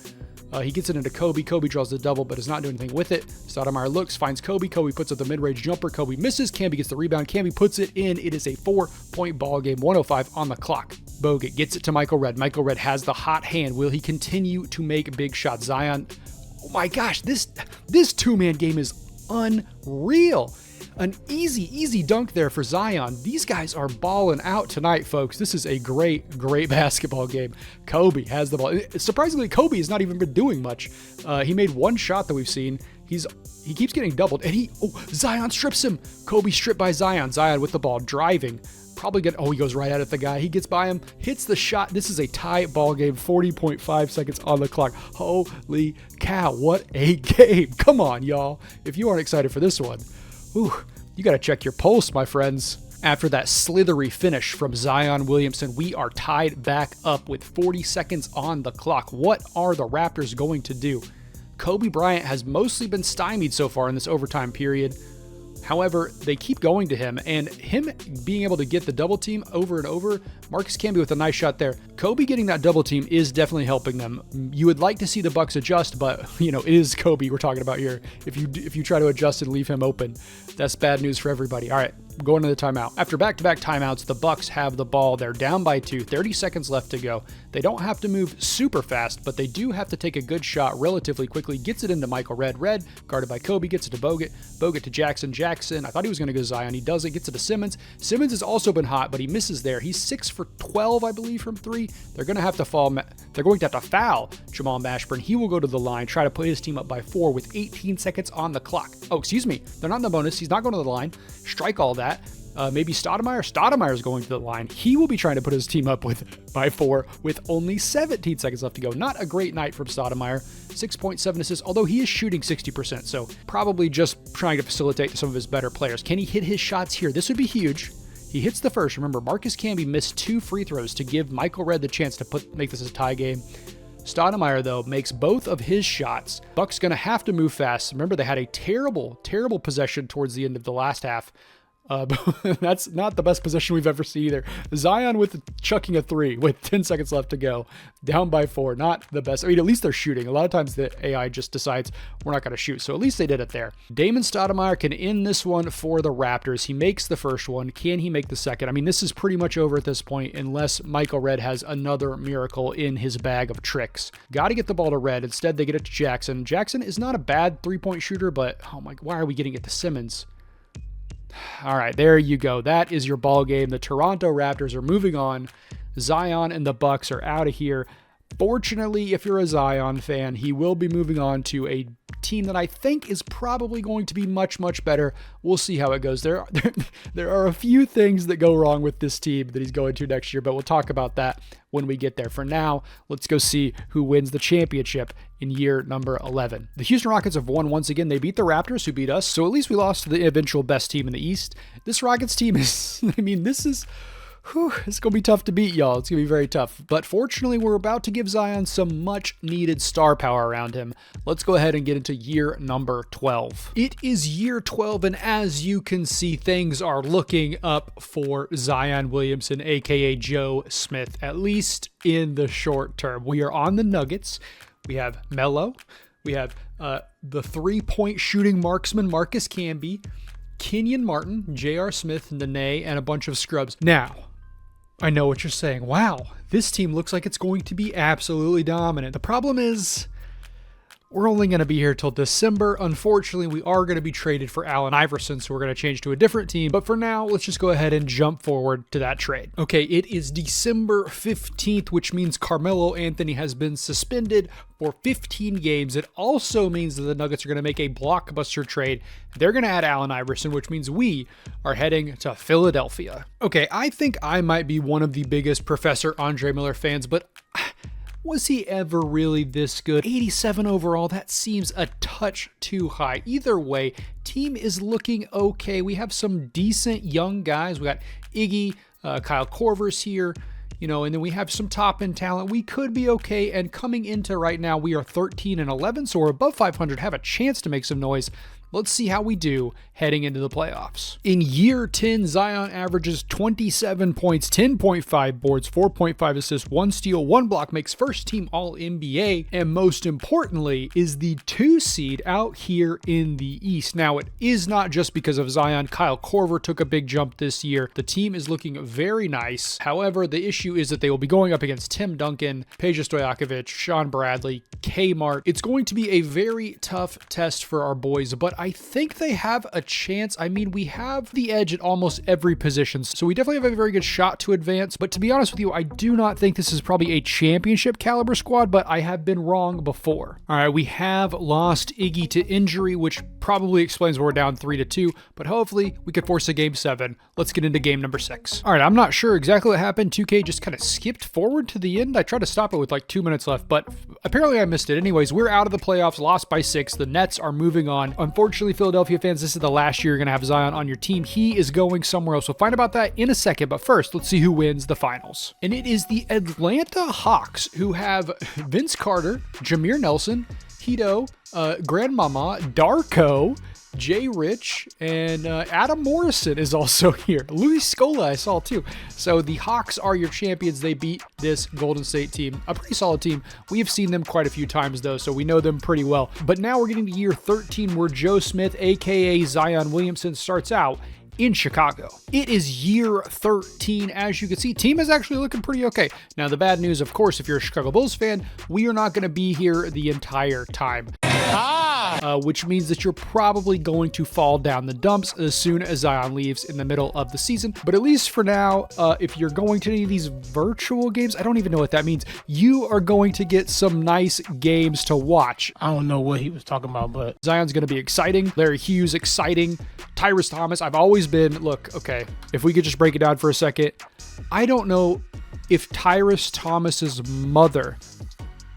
He gets it into Kobe. Kobe draws the double, but does not do anything with it. Stoudemire looks, finds Kobe. Kobe puts up the mid-range jumper. Kobe misses. Camby gets the rebound. Camby puts it in. It is a 4-point ball game. 1:05 on the clock. Bogut gets it to Michael Redd. Michael Redd has the hot hand. Will he continue to make big shots? Zion, oh my gosh, this 2-man game is unreal. An easy dunk there for Zion. These guys are balling out tonight, folks. This is a great basketball game. Kobe has the ball. Surprisingly, Kobe has not even been doing much. He made 1 shot that we've seen. He keeps getting doubled, and Zion strips him. Kobe stripped by Zion. Zion with the ball, driving. He goes right at the guy. He gets by him, hits the shot. This is a tie ball game, 40.5 seconds on the clock. Holy cow, what a game. Come on, y'all. If you aren't excited for this one, you got to check your pulse, my friends. After that slithery finish from Zion Williamson, we are tied back up with 40 seconds on the clock. What are the Raptors going to do? Kobe Bryant has mostly been stymied so far in this overtime period. However, they keep going to him, and him being able to get the double team over and over. Marcus Camby with a nice shot there. Kobe getting that double team is definitely helping them. You would like to see the Bucks adjust, but it is Kobe we're talking about here. If you try to adjust and leave him open, that's bad news for everybody. All right, going to the timeout. After back-to-back timeouts, the Bucks have the ball. They're down by 2, 30 seconds left to go. They don't have to move super fast, but they do have to take a good shot relatively quickly. Gets it into Michael Redd. Redd, guarded by Kobe, gets it to Bogut. Bogut to Jackson. Jackson, I thought he was going to go Zion. He doesn't. Gets it to Simmons. Simmons has also been hot, but he misses there. He's 6 for 12, I believe, from 3. They're going to have to foul Jamal Mashburn. He will go to the line, try to put his team up by 4 with 18 seconds on the clock. Oh, excuse me. They're not in the bonus. He's not going to the line. Strike all that. Maybe Stoudemire. Stoudemire is going to the line. He will be trying to put his team up by 4 with only 17 seconds left to go. Not a great night from Stoudemire. 6.7 assists, although he is shooting 60%, so probably just trying to facilitate to some of his better players. Can he hit his shots here? This would be huge. He hits the first. Remember, Marcus Camby missed 2 free throws to give Michael Redd the chance to make this a tie game. Stoudemire, though, makes both of his shots. Bucks going to have to move fast. Remember, they had a terrible possession towards the end of the last half. That's not the best possession we've ever seen either. Zion with chucking a 3 with 10 seconds left to go, down by 4. Not the best. I mean, at least they're shooting. A lot of times the AI just decides we're not going to shoot. So at least they did it there. Damon Stoudemire can end this one for the Raptors. He makes the first one. Can he make the second? I mean, this is pretty much over at this point unless Michael Redd has another miracle in his bag of tricks. Got to get the ball to Redd. Instead, they get it to Jackson. Jackson is not a bad 3-point shooter, but oh my, why are we getting it to Simmons? All right, there you go. That is your ball game. The Toronto Raptors are moving on. Zion and the Bucks are out of here. Fortunately, if you're a Zion fan, he will be moving on to a team that I think is probably going to be much, much better. We'll see how it goes. There are a few things that go wrong with this team that he's going to next year, but we'll talk about that when we get there. For now, let's go see who wins the championship in year number 11. The Houston Rockets have won once again. They beat the Raptors, who beat us, so at least we lost to the eventual best team in the East. This Rockets team is, it's going to be tough to beat, y'all. It's going to be very tough. But fortunately, we're about to give Zion some much needed star power around him. Let's go ahead and get into year number 12. It is year 12, and as you can see, things are looking up for Zion Williamson, aka Joe Smith, at least in the short term. We are on the Nuggets. We have Melo. We have the three-point shooting marksman Marcus Camby, Kenyon Martin, J.R. Smith, Nene, and a bunch of scrubs. Now, I know what you're saying. Wow, this team looks like it's going to be absolutely dominant. The problem is, we're only going to be here till December. Unfortunately, we are going to be traded for Allen Iverson, so we're going to change to a different team. But for now, let's just go ahead and jump forward to that trade. Okay, it is December 15th, which means Carmelo Anthony has been suspended for 15 games. It also means that the Nuggets are going to make a blockbuster trade. They're going to add Allen Iverson, which means we are heading to Philadelphia. Okay, I think I might be one of the biggest Professor Andre Miller fans, but was he ever really this good? 87 overall, that seems a touch too high. Either way, team is looking okay. We have some decent young guys. We got Iggy, Kyle Korver's here, and then we have some top-end talent. We could be okay, and coming into right now, we are 13-11, so we're above 500, have a chance to make some noise. Let's see how we do heading into the playoffs. In year 10, Zion averages 27 points, 10.5 boards, 4.5 assists, 1 steal, 1 block, makes first team All-NBA, and most importantly is the 2 seed out here in the East. Now, it is not just because of Zion. Kyle Korver took a big jump this year. The team is looking very nice. However, the issue is that they will be going up against Tim Duncan, Peja Stojakovic, Sean Bradley, Kmart. It's going to be a very tough test for our boys, but I think they have a chance. I mean, we have the edge at almost every position, so we definitely have a very good shot to advance. But to be honest with you, I do not think this is probably a championship caliber squad, but I have been wrong before. All right, we have lost Iggy to injury, which probably explains why we're down 3-2, but hopefully we could force a game 7. Let's get into game number 6. All right, I'm not sure exactly what happened. 2K just kind of skipped forward to the end. I tried to stop it with like 2 minutes left, but apparently I missed it. Anyways, we're out of the playoffs, lost by 6. The Nets are moving on. Unfortunately, Philadelphia fans, this is the last year you're going to have Zion on your team. He is going somewhere else. We'll find about that in a second, but first, let's see who wins the finals. And it is the Atlanta Hawks, who have Vince Carter, Jameer Nelson, Hito, Grandmama, Darko, Jay Rich, and Adam Morrison is also here. Luis Scola I saw too. So the Hawks are your champions. They beat this Golden State team, a pretty solid team. We have seen them quite a few times though, so we know them pretty well. But now we're getting to year 13 where Joe Smith, aka Zion Williamson, starts out in Chicago. It is year 13. As you can see, team is actually looking pretty okay. Now, the bad news, of course, if you're a Chicago Bulls fan, we are not going to be here the entire time. Which means that you're probably going to fall down the dumps as soon as Zion leaves in the middle of the season. But at least for now, if you're going to any of these virtual games, I don't even know what that means. You are going to get some nice games to watch. I don't know what he was talking about, but Zion's going to be exciting. Larry Hughes, exciting. Tyrese Thomas, I've always been, look, okay, if we could just break it down for a second. I don't know if Tyrese Thomas's mother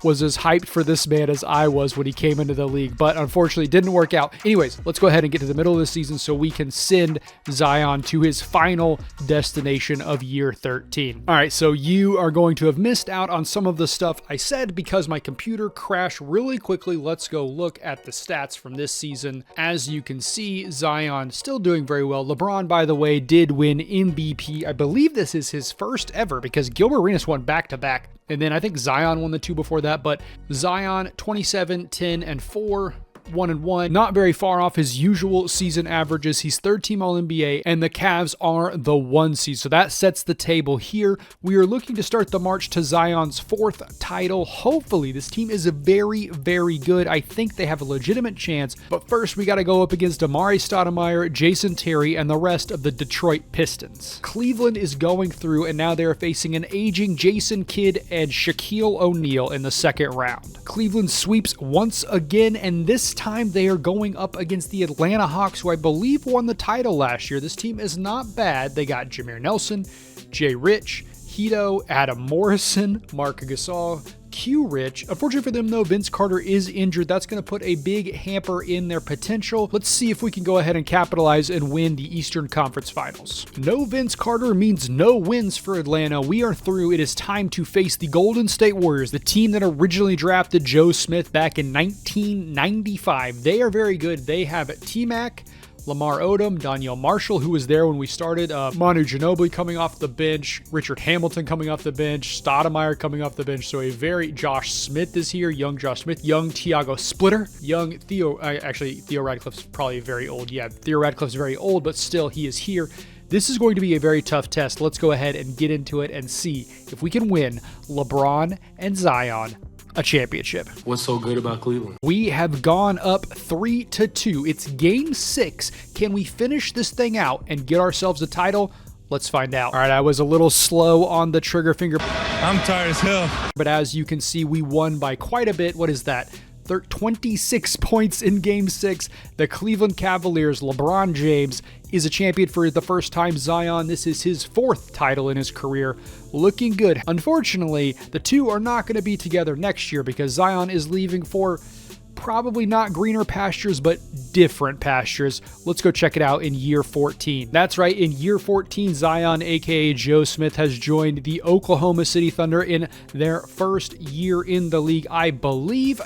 was as hyped for this man as I was when he came into the league, but unfortunately it didn't work out. Anyways, let's go ahead and get to the middle of the season so we can send Zion to his final destination of year 13. All right, so you are going to have missed out on some of the stuff I said because my computer crashed really quickly. Let's go look at the stats from this season. As you can see, Zion still doing very well. LeBron, by the way, did win MVP. I believe this is his first ever because Gilbert Arenas won back-to-back. And then I think Zion won the 2 before that, but Zion 27, 10, and 4. 1-1, not very far off his usual season averages. He's third team All-NBA, and the Cavs are the 1 seed. So that sets the table here. We are looking to start the march to Zion's 4th title. Hopefully, this team is very, very good. I think they have a legitimate chance. But first, we got to go up against Amari Stoudemire, Jason Terry, and the rest of the Detroit Pistons. Cleveland is going through, and now they're facing an aging Jason Kidd and Shaquille O'Neal in the second round. Cleveland sweeps once again, and this time they are going up against the Atlanta Hawks, who I believe won the title last year. This team is not bad. They got Jameer Nelson, Jay Rich, Hito, Adam Morrison, Marc Gasol, Q Rich. Unfortunately for them though, Vince Carter is injured. That's going to put a big hamper in their potential. Let's see if we can go ahead and capitalize and win the Eastern Conference Finals. No Vince Carter means no wins for Atlanta. We are through. It is time to face the Golden State Warriors, the team that originally drafted Joe Smith back in 1995. They are very good. They have T-Mac, Lamar Odom, Danielle Marshall, who was there when we started, Manu Ginobili coming off the bench, Richard Hamilton coming off the bench, Stoudemire coming off the bench. So Josh Smith is here, young Josh Smith, young Tiago Splitter, young Theo, Theo Radcliffe's probably very old. Yeah, Theo Radcliffe's very old, but still he is here. This is going to be a very tough test. Let's go ahead and get into it and see if we can win LeBron and Zion a championship. What's so good about Cleveland? We have gone up 3-2. It's game 6. Can we finish this thing out and get ourselves a title? Let's find out. All right, I was a little slow on the trigger finger. I'm tired as hell. But as you can see, we won by quite a bit. What is that? 26 points in game 6. The Cleveland Cavaliers, LeBron James, is a champion for the first time. Zion, this is his 4th title in his career. Looking good. Unfortunately, the two are not going to be together next year because Zion is leaving for probably not greener pastures, but different pastures. Let's go check it out in year 14. That's right, in year 14, Zion, aka Joe Smith, has joined the Oklahoma City Thunder in their first year in the league. I believe,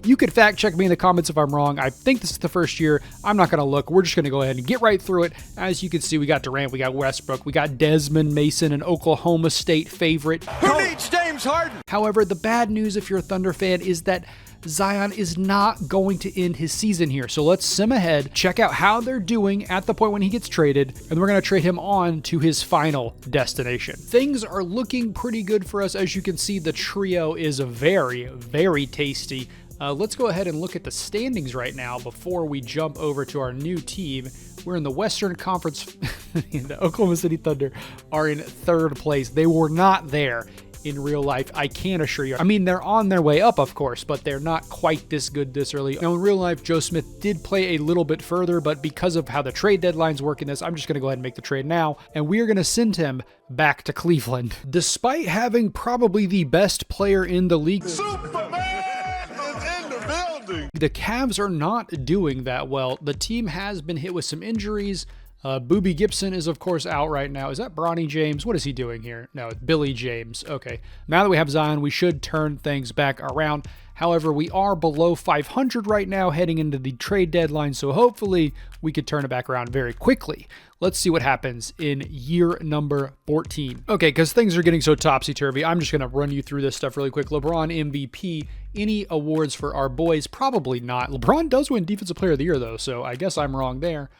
you could fact check me in the comments if I'm wrong. I think this is the first year. I'm not going to look. We're just going to go ahead and get right through it. As you can see, we got Durant, we got Westbrook, we got Desmond Mason, an Oklahoma State favorite. Who needs James Harden? However, the bad news if you're a Thunder fan is that Zion is not going to end his season here. So let's sim ahead, check out how they're doing at the point when he gets traded, and we're going to trade him on to his final destination. Things are looking pretty good for us. As you can see, the trio is very, very tasty. Let's go ahead and look at the standings right now before we jump over to our new team. We're in the Western Conference. The Oklahoma City Thunder are in 3rd place. They were not there in real life, I can assure you. I mean, they're on their way up, of course, but they're not quite this good this early. Now, in real life, Joe Smith did play a little bit further, but because of how the trade deadlines work in this, I'm just going to go ahead and make the trade now, and we are going to send him back to Cleveland. Despite having probably the best player in the league, Superman is in the building. the Cavs are not doing that well. The team has been hit with some injuries. Boobie Gibson is, of course, out right now. Is that Bronny James? What is he doing here? No, it's Billy James. Okay. Now that we have Zion, we should turn things back around. However, we are below 500 right now heading into the trade deadline, so hopefully we could turn it back around very quickly. Let's see what happens in year number 14. Okay, because things are getting so topsy-turvy, I'm just going to run you through this stuff really quick. LeBron MVP. Any awards for our boys? Probably not. LeBron does win Defensive Player of the Year, though, so I guess I'm wrong there.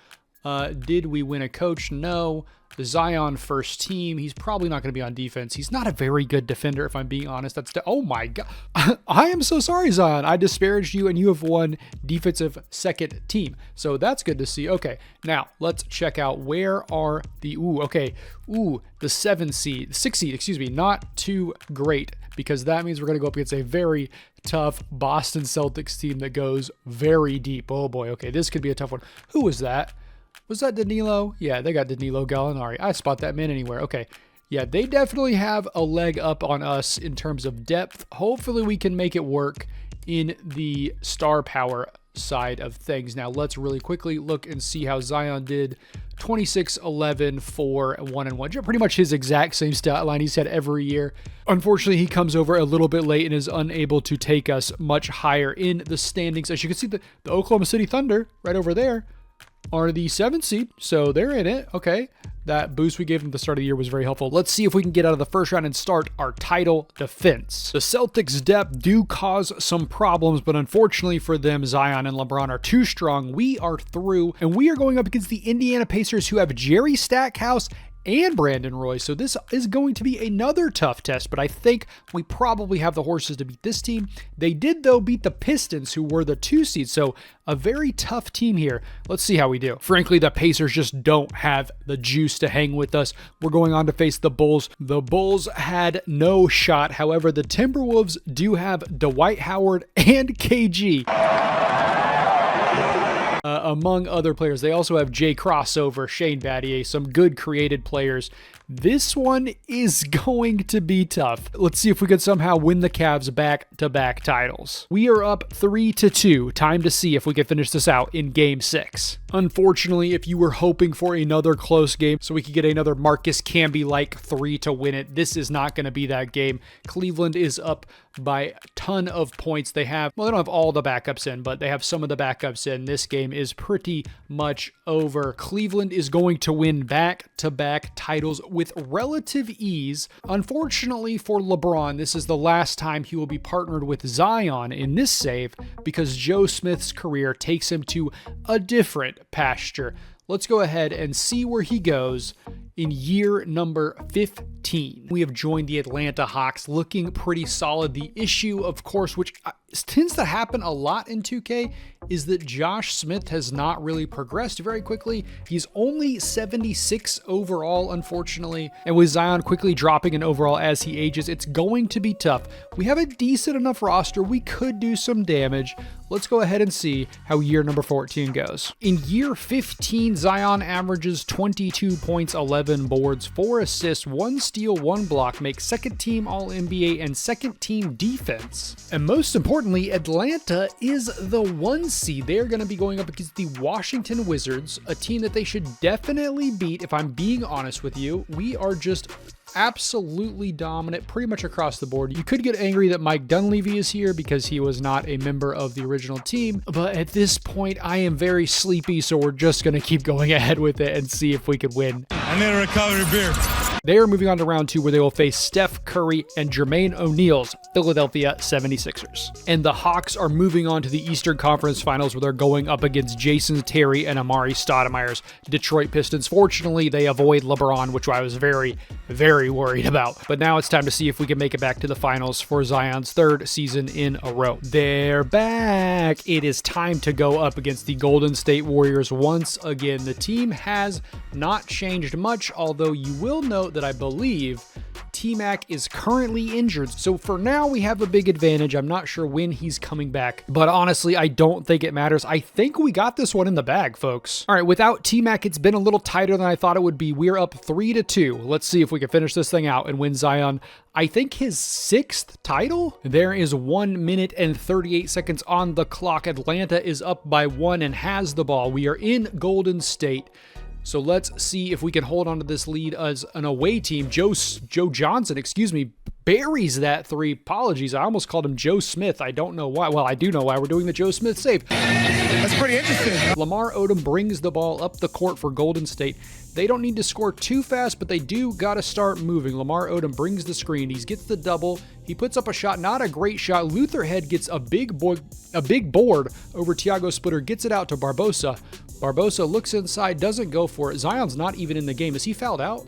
Did we win a coach? No. The Zion first team, he's probably not going to be on defense. He's not a very good defender, if I'm being honest. Oh my God. I am so sorry, Zion. I disparaged you, and you have won defensive second team. So that's good to see. Okay, now let's check out where are the, the 6 seed, excuse me, not too great, because that means we're going to go up against a very tough Boston Celtics team that goes very deep. Oh boy, okay, this could be a tough one. Who was that? Was that Danilo? Yeah, they got Danilo Gallinari. I spot that man anywhere. Okay. Yeah, they definitely have a leg up on us in terms of depth. Hopefully we can make it work in the star power side of things. Now let's really quickly look and see how Zion did. 26, 11, 4, 1, and 1. Pretty much his exact same stat line he's had every year. Unfortunately, he comes over a little bit late and is unable to take us much higher in the standings. As you can see, the Oklahoma City Thunder right over there, are the 7th seed, so they're in it. Okay. That boost we gave them at the start of the year was very helpful. Let's see if we can get out of the first round and start our title defense. The Celtics' depth do cause some problems, but unfortunately for them, Zion and LeBron are too strong. We are through, and we are going up against the Indiana Pacers, who have Jerry Stackhouse and Brandon Roy. So this is going to be another tough test, but I think we probably have the horses to beat this team. They did, though, beat the Pistons, who were the 2 seed, so a very tough team here. Let's see how we do. Frankly, the Pacers just don't have the juice to hang with us. We're going on to face the Bulls. The Bulls had no shot. However, the Timberwolves do have Dwight Howard and KG. Among other players. They also have Jay Crossover, Shane Battier, some good created players. This one is going to be tough. Let's see if we could somehow win the Cavs back-to-back titles. We are up 3-2. Time to see if we can finish this out in Game 6. Unfortunately, if you were hoping for another close game so we could get another Marcus Camby-like 3 to win it, this is not going to be that game. Cleveland is up by a ton of points. They don't have all the backups in, but they have some of the backups in. This game is pretty much over. Cleveland is going to win back-to-back titles with relative ease. Unfortunately for LeBron, this is the last time he will be partnered with Zion in this save because Joe Smith's career takes him to a different pasture. Let's go ahead and see where he goes in year number 15. We have joined the Atlanta Hawks, looking pretty solid. The issue, of course, which tends to happen a lot in 2K, is that Josh Smith has not really progressed very quickly. He's only 76 overall, unfortunately. And with Zion quickly dropping an overall as he ages, it's going to be tough. We have a decent enough roster. We could do some damage. Let's go ahead and see how year number 14 goes. In year 15, Zion averages 22 points, 11 boards, 4 assists, 1 steal, 1 block, makes second team All-NBA and second team defense. And most importantly, Atlanta is the 1 seed. They're going to be going up against the Washington Wizards, a team that they should definitely beat, if I'm being honest with you. We are just absolutely dominant pretty much across the board. You could get angry that Mike Dunleavy is here because he was not a member of the original team, but at this point I am very sleepy, so we're just going to keep going ahead with it and see if we could win. I need a recovery beer. They are moving on to round 2, where they will face Steph Curry and Jermaine O'Neal's Philadelphia 76ers. And the Hawks are moving on to the Eastern Conference Finals, where they're going up against Jason Terry and Amari Stoudemire's Detroit Pistons. Fortunately, they avoid LeBron, which I was very, very worried about. But now it's time to see if we can make it back to the finals for Zion's 3rd season in a row. They're back. It is time to go up against the Golden State Warriors once again. The team has not changed much, although you will note that I believe T-Mac is currently injured. So for now, we have a big advantage. I'm not sure when he's coming back, but honestly, I don't think it matters. I think we got this one in the bag, folks. All right, without T-Mac, it's been a little tighter than I thought it would be. We're up 3-2. Let's see if we can finish this thing out and win Zion, I think, his 6th title. There is 1 minute and 38 seconds on the clock. Atlanta is up by 1 and has the ball. We are in Golden State. So let's see if we can hold on to this lead as an away team. Joe Johnson, buries that 3. Apologies, I almost called him Joe Smith. I don't know why. Well, I do know why. We're doing the Joe Smith save. That's pretty interesting. Lamar Odom brings the ball up the court for Golden State. They don't need to score too fast, but they do got to start moving. Lamar Odom brings the screen. He gets the double. He puts up a shot, not a great shot. Lutherhead gets a big board over Thiago Splitter, gets it out to Barbosa. Barbosa looks inside, doesn't go for it. Zion's not even in the game. Is he fouled out?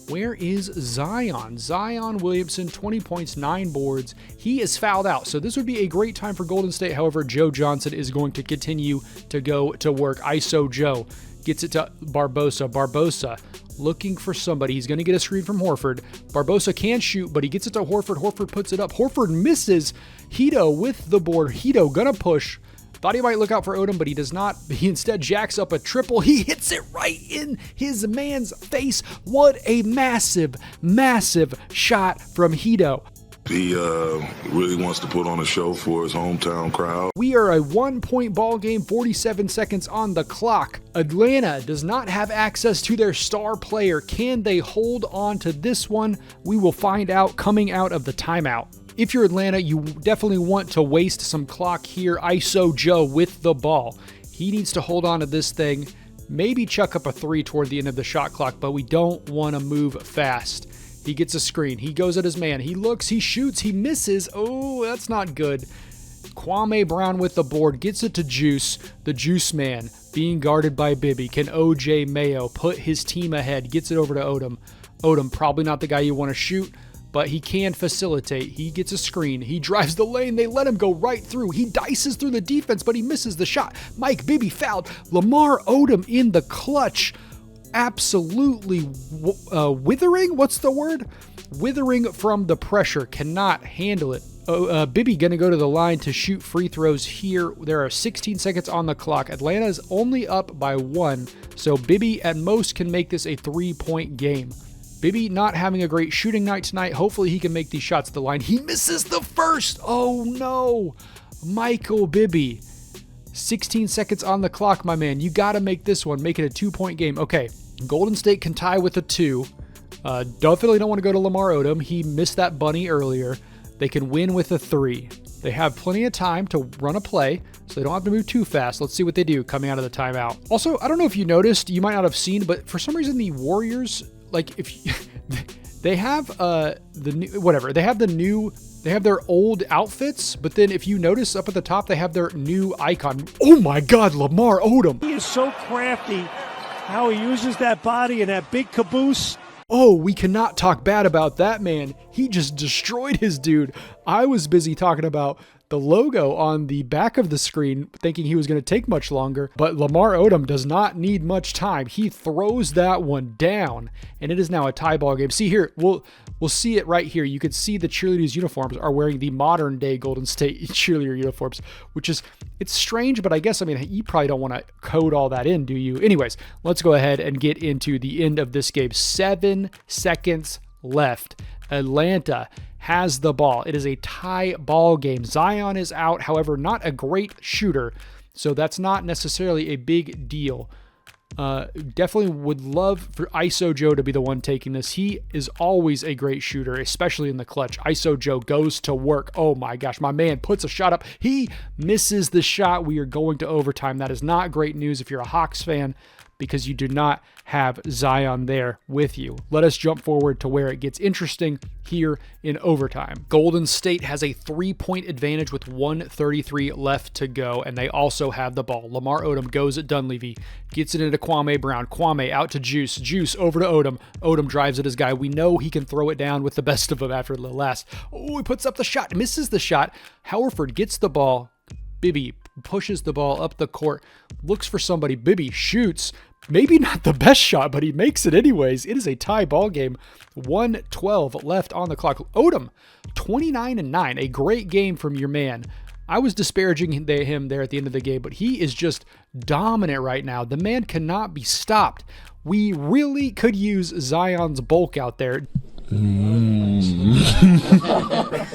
Where is Zion? Zion Williamson, 20 points, 9 boards. He is fouled out. So this would be a great time for Golden State. However, Joe Johnson is going to continue to go to work. ISO Joe gets it to Barbosa. Barbosa looking for somebody. He's going to get a screen from Horford. Barbosa can shoot, but he gets it to Horford. Horford puts it up. Horford misses. Hito with the board. Hito gonna push. Thought he might look out for Odom, but he does not. He instead jacks up a triple. He hits it right in his man's face. What a massive, massive shot from Hito. He really wants to put on a show for his hometown crowd. We are a 1-point ball game, 47 seconds on the clock. Atlanta does not have access to their star player. Can they hold on to this one? We will find out coming out of the timeout. If you're Atlanta, you definitely want to waste some clock here. ISO Joe with the ball. He needs to hold on to this thing. maybe chuck up a 3 toward the end of the shot clock, but we don't want to move fast. He gets a screen. He goes at his man. He looks, he shoots, he misses. Oh, that's not good. Kwame Brown with the board, gets it to Juice. The Juice man being guarded by Bibby. Can OJ Mayo put his team ahead? Gets it over to Odom. Odom, probably not the guy you want to shoot, but he can facilitate. He gets a screen. He drives the lane. They let him go right through. He dices through the defense, but he misses the shot. Mike Bibby fouled. Lamar Odom in the clutch. Absolutely withering? What's the word? Withering from the pressure. Cannot handle it. Bibby going to go to the line to shoot free throws here. There are 16 seconds on the clock. Atlanta is only up by 1, so Bibby at most can make this a 3-point game. Bibby not having a great shooting night tonight. Hopefully he can make these shots at the line. He misses the first. Oh no. Michael Bibby. 16 seconds on the clock, my man. You got to make this one. Make it a 2-point game. Okay, Golden State can tie with a 2. Definitely don't want to go to Lamar Odom. He missed that bunny earlier. They can win with a 3. They have plenty of time to run a play, so they don't have to move too fast. Let's see what they do coming out of the timeout. Also, I don't know if you noticed, you might not have seen, but for some reason the Warriors, like if you, they have they have their old outfits, but then if you notice up at the top, they have their new icon. Oh my God, Lamar Odom. He is so crafty how he uses that body and that big caboose. Oh, we cannot talk bad about that man. He just destroyed his dude. I was busy talking about the logo on the back of the screen, thinking he was going to take much longer, but Lamar Odom does not need much time. He throws that one down, and it is now a tie ball game. See here, we'll see it right here. You can see the cheerleaders' uniforms are wearing the modern day Golden State cheerleader uniforms, which is, it's strange, but I guess, I mean, you probably don't want to code all that in, do you? Anyways, let's go ahead and get into the end of this game. 7 seconds left. Atlanta has the ball. It is a tie ball game. Zion is out, however, not a great shooter, so that's not necessarily a big deal. Definitely would love for ISO Joe to be the one taking this. He is always a great shooter, especially in the clutch. ISO Joe goes to work. Oh my gosh, my man puts a shot up. He misses the shot. We are going to overtime. That is not great news if you're a Hawks fan, because you do not have Zion there with you. Let us jump forward to where it gets interesting here in overtime. Golden State has a 3-point advantage with 1:33 left to go, and they also have the ball. Lamar Odom goes at Dunleavy, gets it into Kwame Brown. Kwame out to Juice. Juice over to Odom. Odom drives at his guy. We know he can throw it down with the best of them after the last. Oh, he puts up the shot, misses the shot. Horford gets the ball. Bibby pushes the ball up the court, looks for somebody. Bibby shoots. Maybe not the best shot, but he makes it anyways. It is a tie ball game. 1:12 left on the clock. Odom, 29-9. A great game from your man. I was disparaging him there at the end of the game, but he is just dominant right now. The man cannot be stopped. We really could use Zion's bulk out there.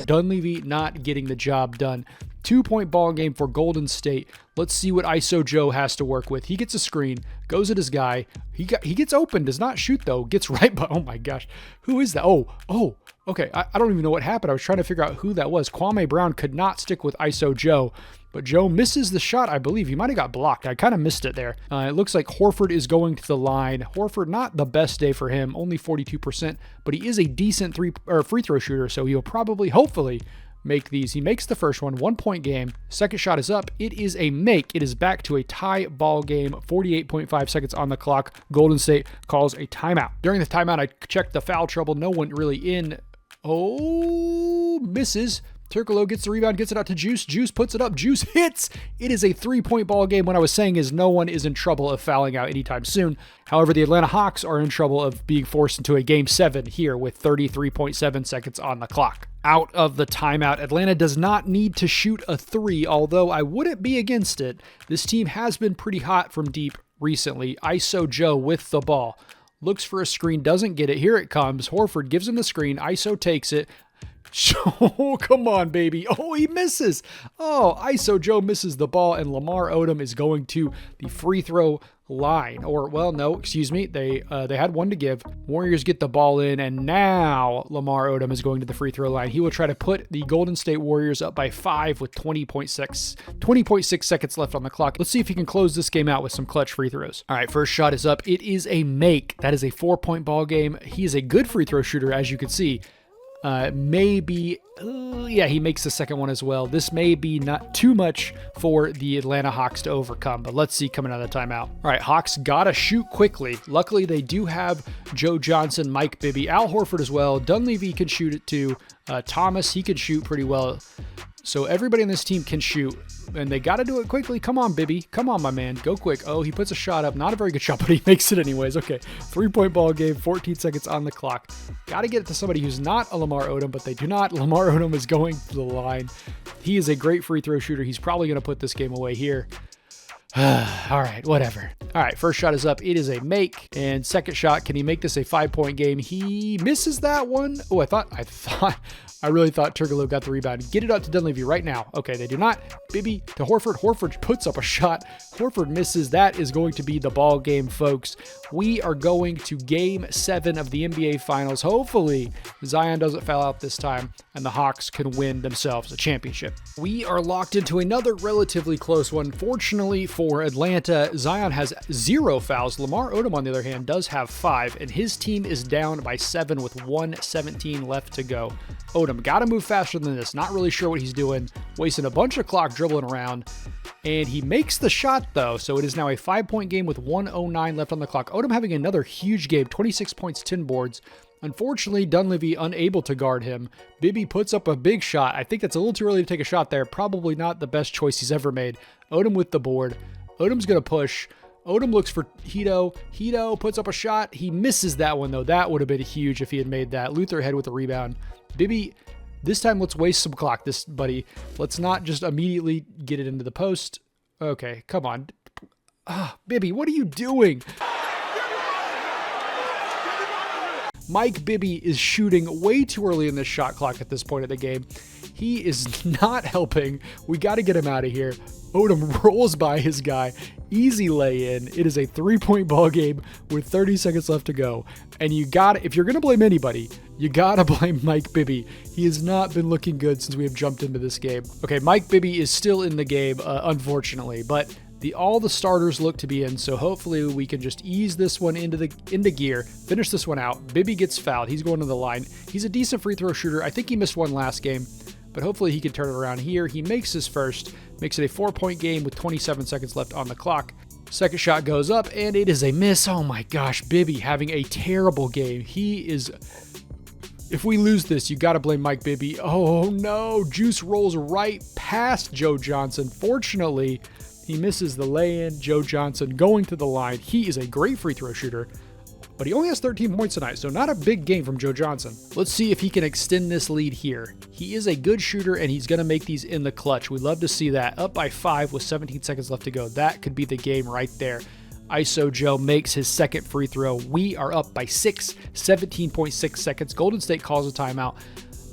Dunleavy not getting the job done. 2-point ball game for Golden State. Let's see what ISO Joe has to work with. He gets a screen, goes at his guy. He gets open, does not shoot though. Gets right by, oh my gosh. Who is that? Oh, okay. I don't even know what happened. I was trying to figure out who that was. Kwame Brown could not stick with ISO Joe, but Joe misses the shot, I believe. He might have got blocked. I kind of missed it there. It looks like Horford is going to the line. Horford, not the best day for him, only 42%, but he is a decent free throw shooter, so he'll probably, hopefully, make these. He makes the first one, 1-point game. Second shot is up. It is a make. It is back to a tie ball game. 48.5 seconds on the clock. Golden State calls a timeout. During the timeout, I checked the foul trouble. No one really in. Oh, misses. Turkoglu gets the rebound, gets it out to Juice. Juice puts it up. Juice hits. It is a 3-point ball game. What I was saying is no one is in trouble of fouling out anytime soon. However, the Atlanta Hawks are in trouble of being forced into a Game 7 here with 33.7 seconds on the clock. Out of the timeout, Atlanta does not need to shoot a 3, although I wouldn't be against it. This team has been pretty hot from deep recently. ISO Joe with the ball. Looks for a screen, doesn't get it. Here it comes. Horford gives him the screen. ISO takes it. Oh, come on, baby. Oh, he misses. Oh, ISO Joe misses the ball, and Lamar Odom is going to the free throw line. Or, well, no, excuse me. They had one to give. Warriors get the ball in, and now Lamar Odom is going to the free throw line. He will try to put the Golden State Warriors up by 5 with 20.6 seconds left on the clock. Let's see if he can close this game out with some clutch free throws. All right, first shot is up. It is a make. That is a 4-point ball game. He is a good free throw shooter, as you can see. Yeah, he makes the second one as well. This may be not too much for the Atlanta Hawks to overcome, but let's see coming out of the timeout. All right, Hawks gotta shoot quickly. Luckily, they do have Joe Johnson, Mike Bibby, Al Horford as well. Dunleavy can shoot it too. Thomas, he can shoot pretty well. So everybody on this team can shoot, and they got to do it quickly. Come on, Bibby. Come on, my man. Go quick. Oh, he puts a shot up. Not a very good shot, but he makes it anyways. Okay, 3-point ball game, 14 seconds on the clock. Got to get it to somebody who's not a Lamar Odom, but they do not. Lamar Odom is going to the line. He is a great free throw shooter. He's probably going to put this game away here. All right, whatever. All right, first shot is up. It is a make. And second shot, can he make this a 5-point game? He misses that one. Oh, I really thought Turkoglu got the rebound. Get it up to Dunleavy right now. Okay, they do not. Bibby to Horford. Horford puts up a shot. Horford misses. That is going to be the ball game, folks. We are going to game 7 of the NBA Finals. Hopefully, Zion doesn't foul out this time and the Hawks can win themselves a championship. We are locked into another relatively close one. Fortunately for Atlanta, Zion has 0 fouls. Lamar Odom, on the other hand, does have 5, and his team is down by 7 with 1:17 left to go. Odom got to move faster than this. Not really sure what he's doing. Wasting a bunch of clock dribbling around. And he makes the shot, though. So it is now a 5-point game with 1:09 left on the clock. Odom having another huge game. 26 points, 10 boards. Unfortunately, Dunleavy unable to guard him. Bibby puts up a big shot. I think that's a little too early to take a shot there. Probably not the best choice he's ever made. Odom with the board. Odom's going to push. Odom looks for Hito. Hito puts up a shot. He misses that one, though. That would have been huge if he had made that. Luther ahead with the rebound. Bibby, this time let's waste some clock, buddy. Let's not just immediately get it into the post. Okay, come on. Bibby, what are you doing? Mike Bibby is shooting way too early in this shot clock at this point of the game. He is not helping. We got to get him out of here. Odom rolls by his guy. Easy lay-in. It is a 3-point ball game with 30 seconds left to go. And if you're going to blame anybody, you got to blame Mike Bibby. He has not been looking good since we have jumped into this game. Okay, Mike Bibby is still in the game, unfortunately, but all the starters look to be in, so hopefully we can just ease this one into gear, finish this one out. Bibby gets fouled. He's going to the line. He's a decent free throw shooter. I think he missed one last game, but hopefully he can turn it around here. He makes his first, makes it a 4-point game with 27 seconds left on the clock. Second shot goes up, and it is a miss. Oh my gosh, Bibby having a terrible game. If we lose this, you got to blame Mike Bibby. Oh no, Juice rolls right past Joe Johnson. Fortunately, he misses the lay-in. Joe Johnson going to the line. He is a great free throw shooter, but he only has 13 points tonight, so not a big game from Joe Johnson. Let's see if he can extend this lead here. He is a good shooter, and he's going to make these in the clutch. We'd love to see that. Up by 5 with 17 seconds left to go. That could be the game right there. ISO Joe makes his second free throw. We are up by 6, 17.6 seconds. Golden State calls a timeout.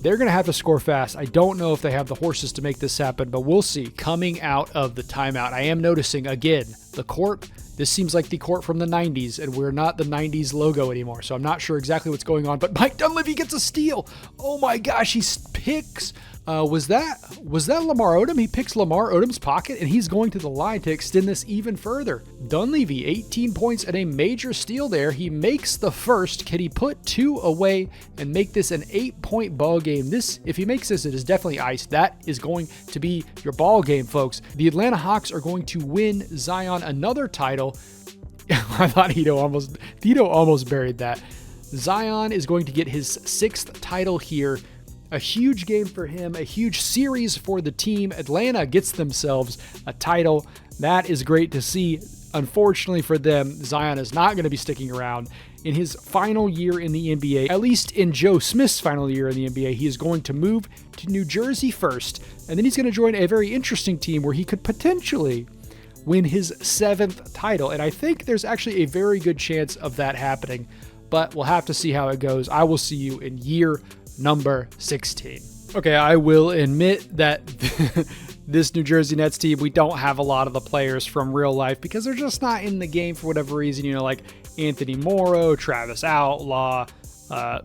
They're going to have to score fast. I don't know if they have the horses to make this happen, but we'll see. Coming out of the timeout, I am noticing, again, the court. This seems like the court from the 90s, and we're not the 90s logo anymore, so I'm not sure exactly what's going on, but Mike Dunleavy gets a steal. Oh my gosh, he picks. Was that Lamar Odom? He picks Lamar Odom's pocket, and he's going to the line to extend this even further. Dunleavy, 18 points and a major steal there. He makes the first. Can he put 2 away and make this an 8-point ball game? If he makes this, it is definitely ice. That is going to be your ball game, folks. The Atlanta Hawks are going to win Zion another title. I thought Tito almost buried that. Zion is going to get his 6th title here. A huge game for him, a huge series for the team. Atlanta gets themselves a title. That is great to see. Unfortunately for them, Zion is not going to be sticking around. In his final year in the NBA, at least in Joe Smith's final year in the NBA, he is going to move to New Jersey first, and then he's going to join a very interesting team where he could potentially win his 7th title. And I think there's actually a very good chance of that happening, but we'll have to see how it goes. I will see you in year number 16. Okay, I will admit that this New Jersey Nets team, we don't have a lot of the players from real life because they're just not in the game for whatever reason, like Anthony Morrow, Travis Outlaw,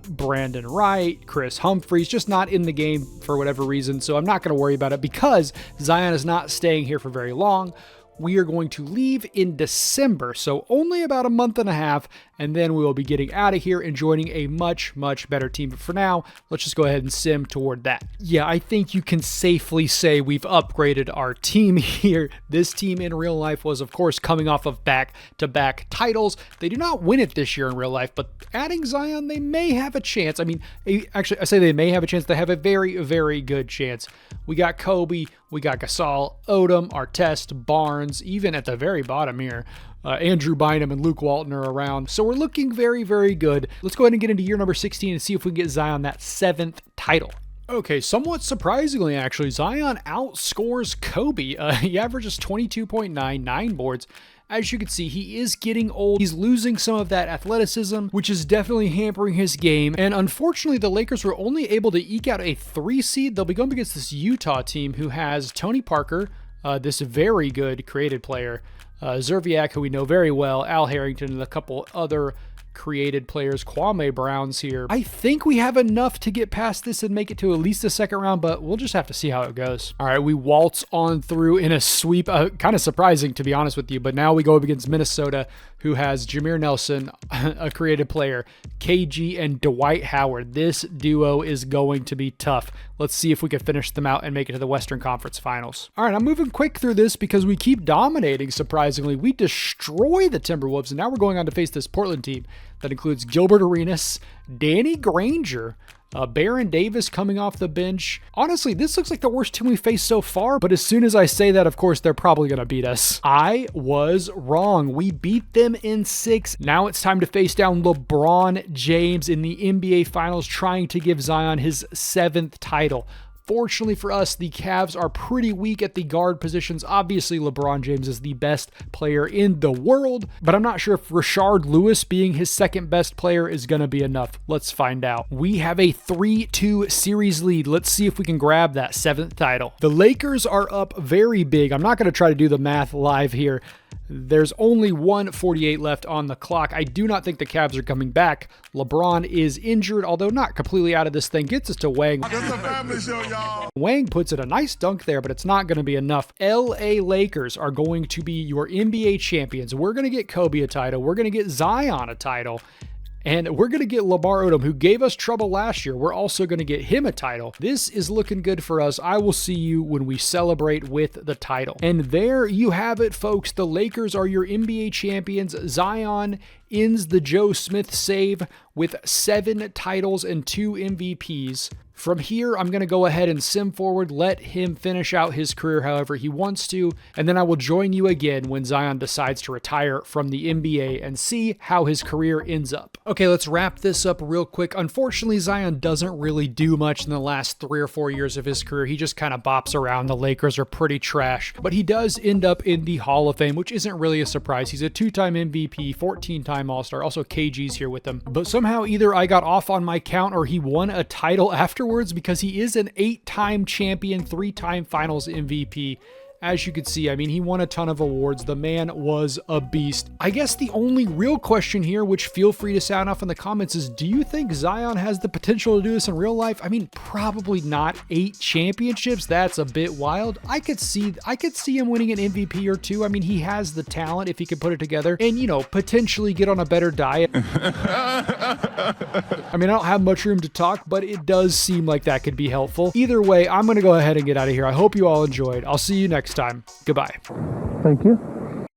Brandon Wright, Chris Humphries, just not in the game for whatever reason. So I'm not going to worry about it because Zion is not staying here for very long. We are going to leave in December, so only about a month and a half, and then we will be getting out of here and joining a much, much better team. But for now, let's just go ahead and sim toward that. Yeah, I think you can safely say we've upgraded our team here. This team in real life was, of course, coming off of back-to-back titles. They do not win it this year in real life, but adding Zion, they may have a chance. I mean, actually, I say they may have a chance. They have a very, very good chance. We got Kobe, we got Gasol, Odom, Artest, Barnes, even at the very bottom here, Andrew Bynum and Luke Walton are around. So we're looking very, very good. Let's go ahead and get into year number 16 and see if we can get Zion that 7th title. Okay, somewhat surprisingly, actually, Zion outscores Kobe. He averages 22.9, 9 boards. As you can see, he is getting old. He's losing some of that athleticism, which is definitely hampering his game. And unfortunately, the Lakers were only able to eke out a 3 seed. They'll be going against this Utah team who has Tony Parker, this very good created player, Zerviak, who we know very well, Al Harrington, and a couple other created players, Kwame Brown's here. I think we have enough to get past this and make it to at least the second round, but we'll just have to see how it goes. All right, we waltz on through in a sweep. Kind of surprising, to be honest with you, but now we go up against Minnesota, who has Jameer Nelson, a created player, KG, and Dwight Howard. This duo is going to be tough. Let's see if we can finish them out and make it to the Western Conference Finals. All right, I'm moving quick through this because we keep dominating, surprisingly. We destroy the Timberwolves, and now we're going on to face this Portland team that includes Gilbert Arenas, Danny Granger, Baron Davis coming off the bench. Honestly, this looks like the worst team we faced so far, but as soon as I say that, of course, they're probably going to beat us. I was wrong. We beat them in 6. Now it's time to face down LeBron James in the NBA Finals, trying to give Zion his 7th title. Fortunately for us, the Cavs are pretty weak at the guard positions. Obviously, LeBron James is the best player in the world, but I'm not sure if Rashard Lewis being his second best player is going to be enough. Let's find out. We have a 3-2 series lead. Let's see if we can grab that 7th title. The Lakers are up very big. I'm not going to try to do the math live here. There's only 1:48 left on the clock. I do not think the Cavs are coming back. LeBron is injured, although not completely out of this thing. Gets us to Wang. It's a family show, y'all. Wang puts it a nice dunk there, but it's not going to be enough. LA Lakers are going to be your NBA champions. We're going to get Kobe a title. We're going to get Zion a title. And we're going to get Lamar Odom, who gave us trouble last year. We're also going to get him a title. This is looking good for us. I will see you when we celebrate with the title. And there you have it, folks. The Lakers are your NBA champions. Zion ends the Joe Smith save with 7 titles and 2 MVPs. From here, I'm going to go ahead and sim forward, let him finish out his career however he wants to, and then I will join you again when Zion decides to retire from the NBA and see how his career ends up. Okay, let's wrap this up real quick. Unfortunately, Zion doesn't really do much in the last 3 or 4 years of his career. He just kind of bops around. The Lakers are pretty trash, but he does end up in the Hall of Fame, which isn't really a surprise. He's a 2-time MVP, 14-time All-Star. Also, KG's here with him. But somehow either I got off on my count or he won a title afterwards, because he is an 8-time champion, 3-time finals MVP. As you can see, I mean, he won a ton of awards. The man was a beast. I guess the only real question here, which feel free to sound off in the comments, is do you think Zion has the potential to do this in real life? I mean, probably not 8 championships. That's a bit wild. I could see him winning an MVP or 2. I mean, he has the talent if he could put it together and, potentially get on a better diet. I mean, I don't have much room to talk, but it does seem like that could be helpful. Either way, I'm going to go ahead and get out of here. I hope you all enjoyed. I'll see you next time. Goodbye. Thank you.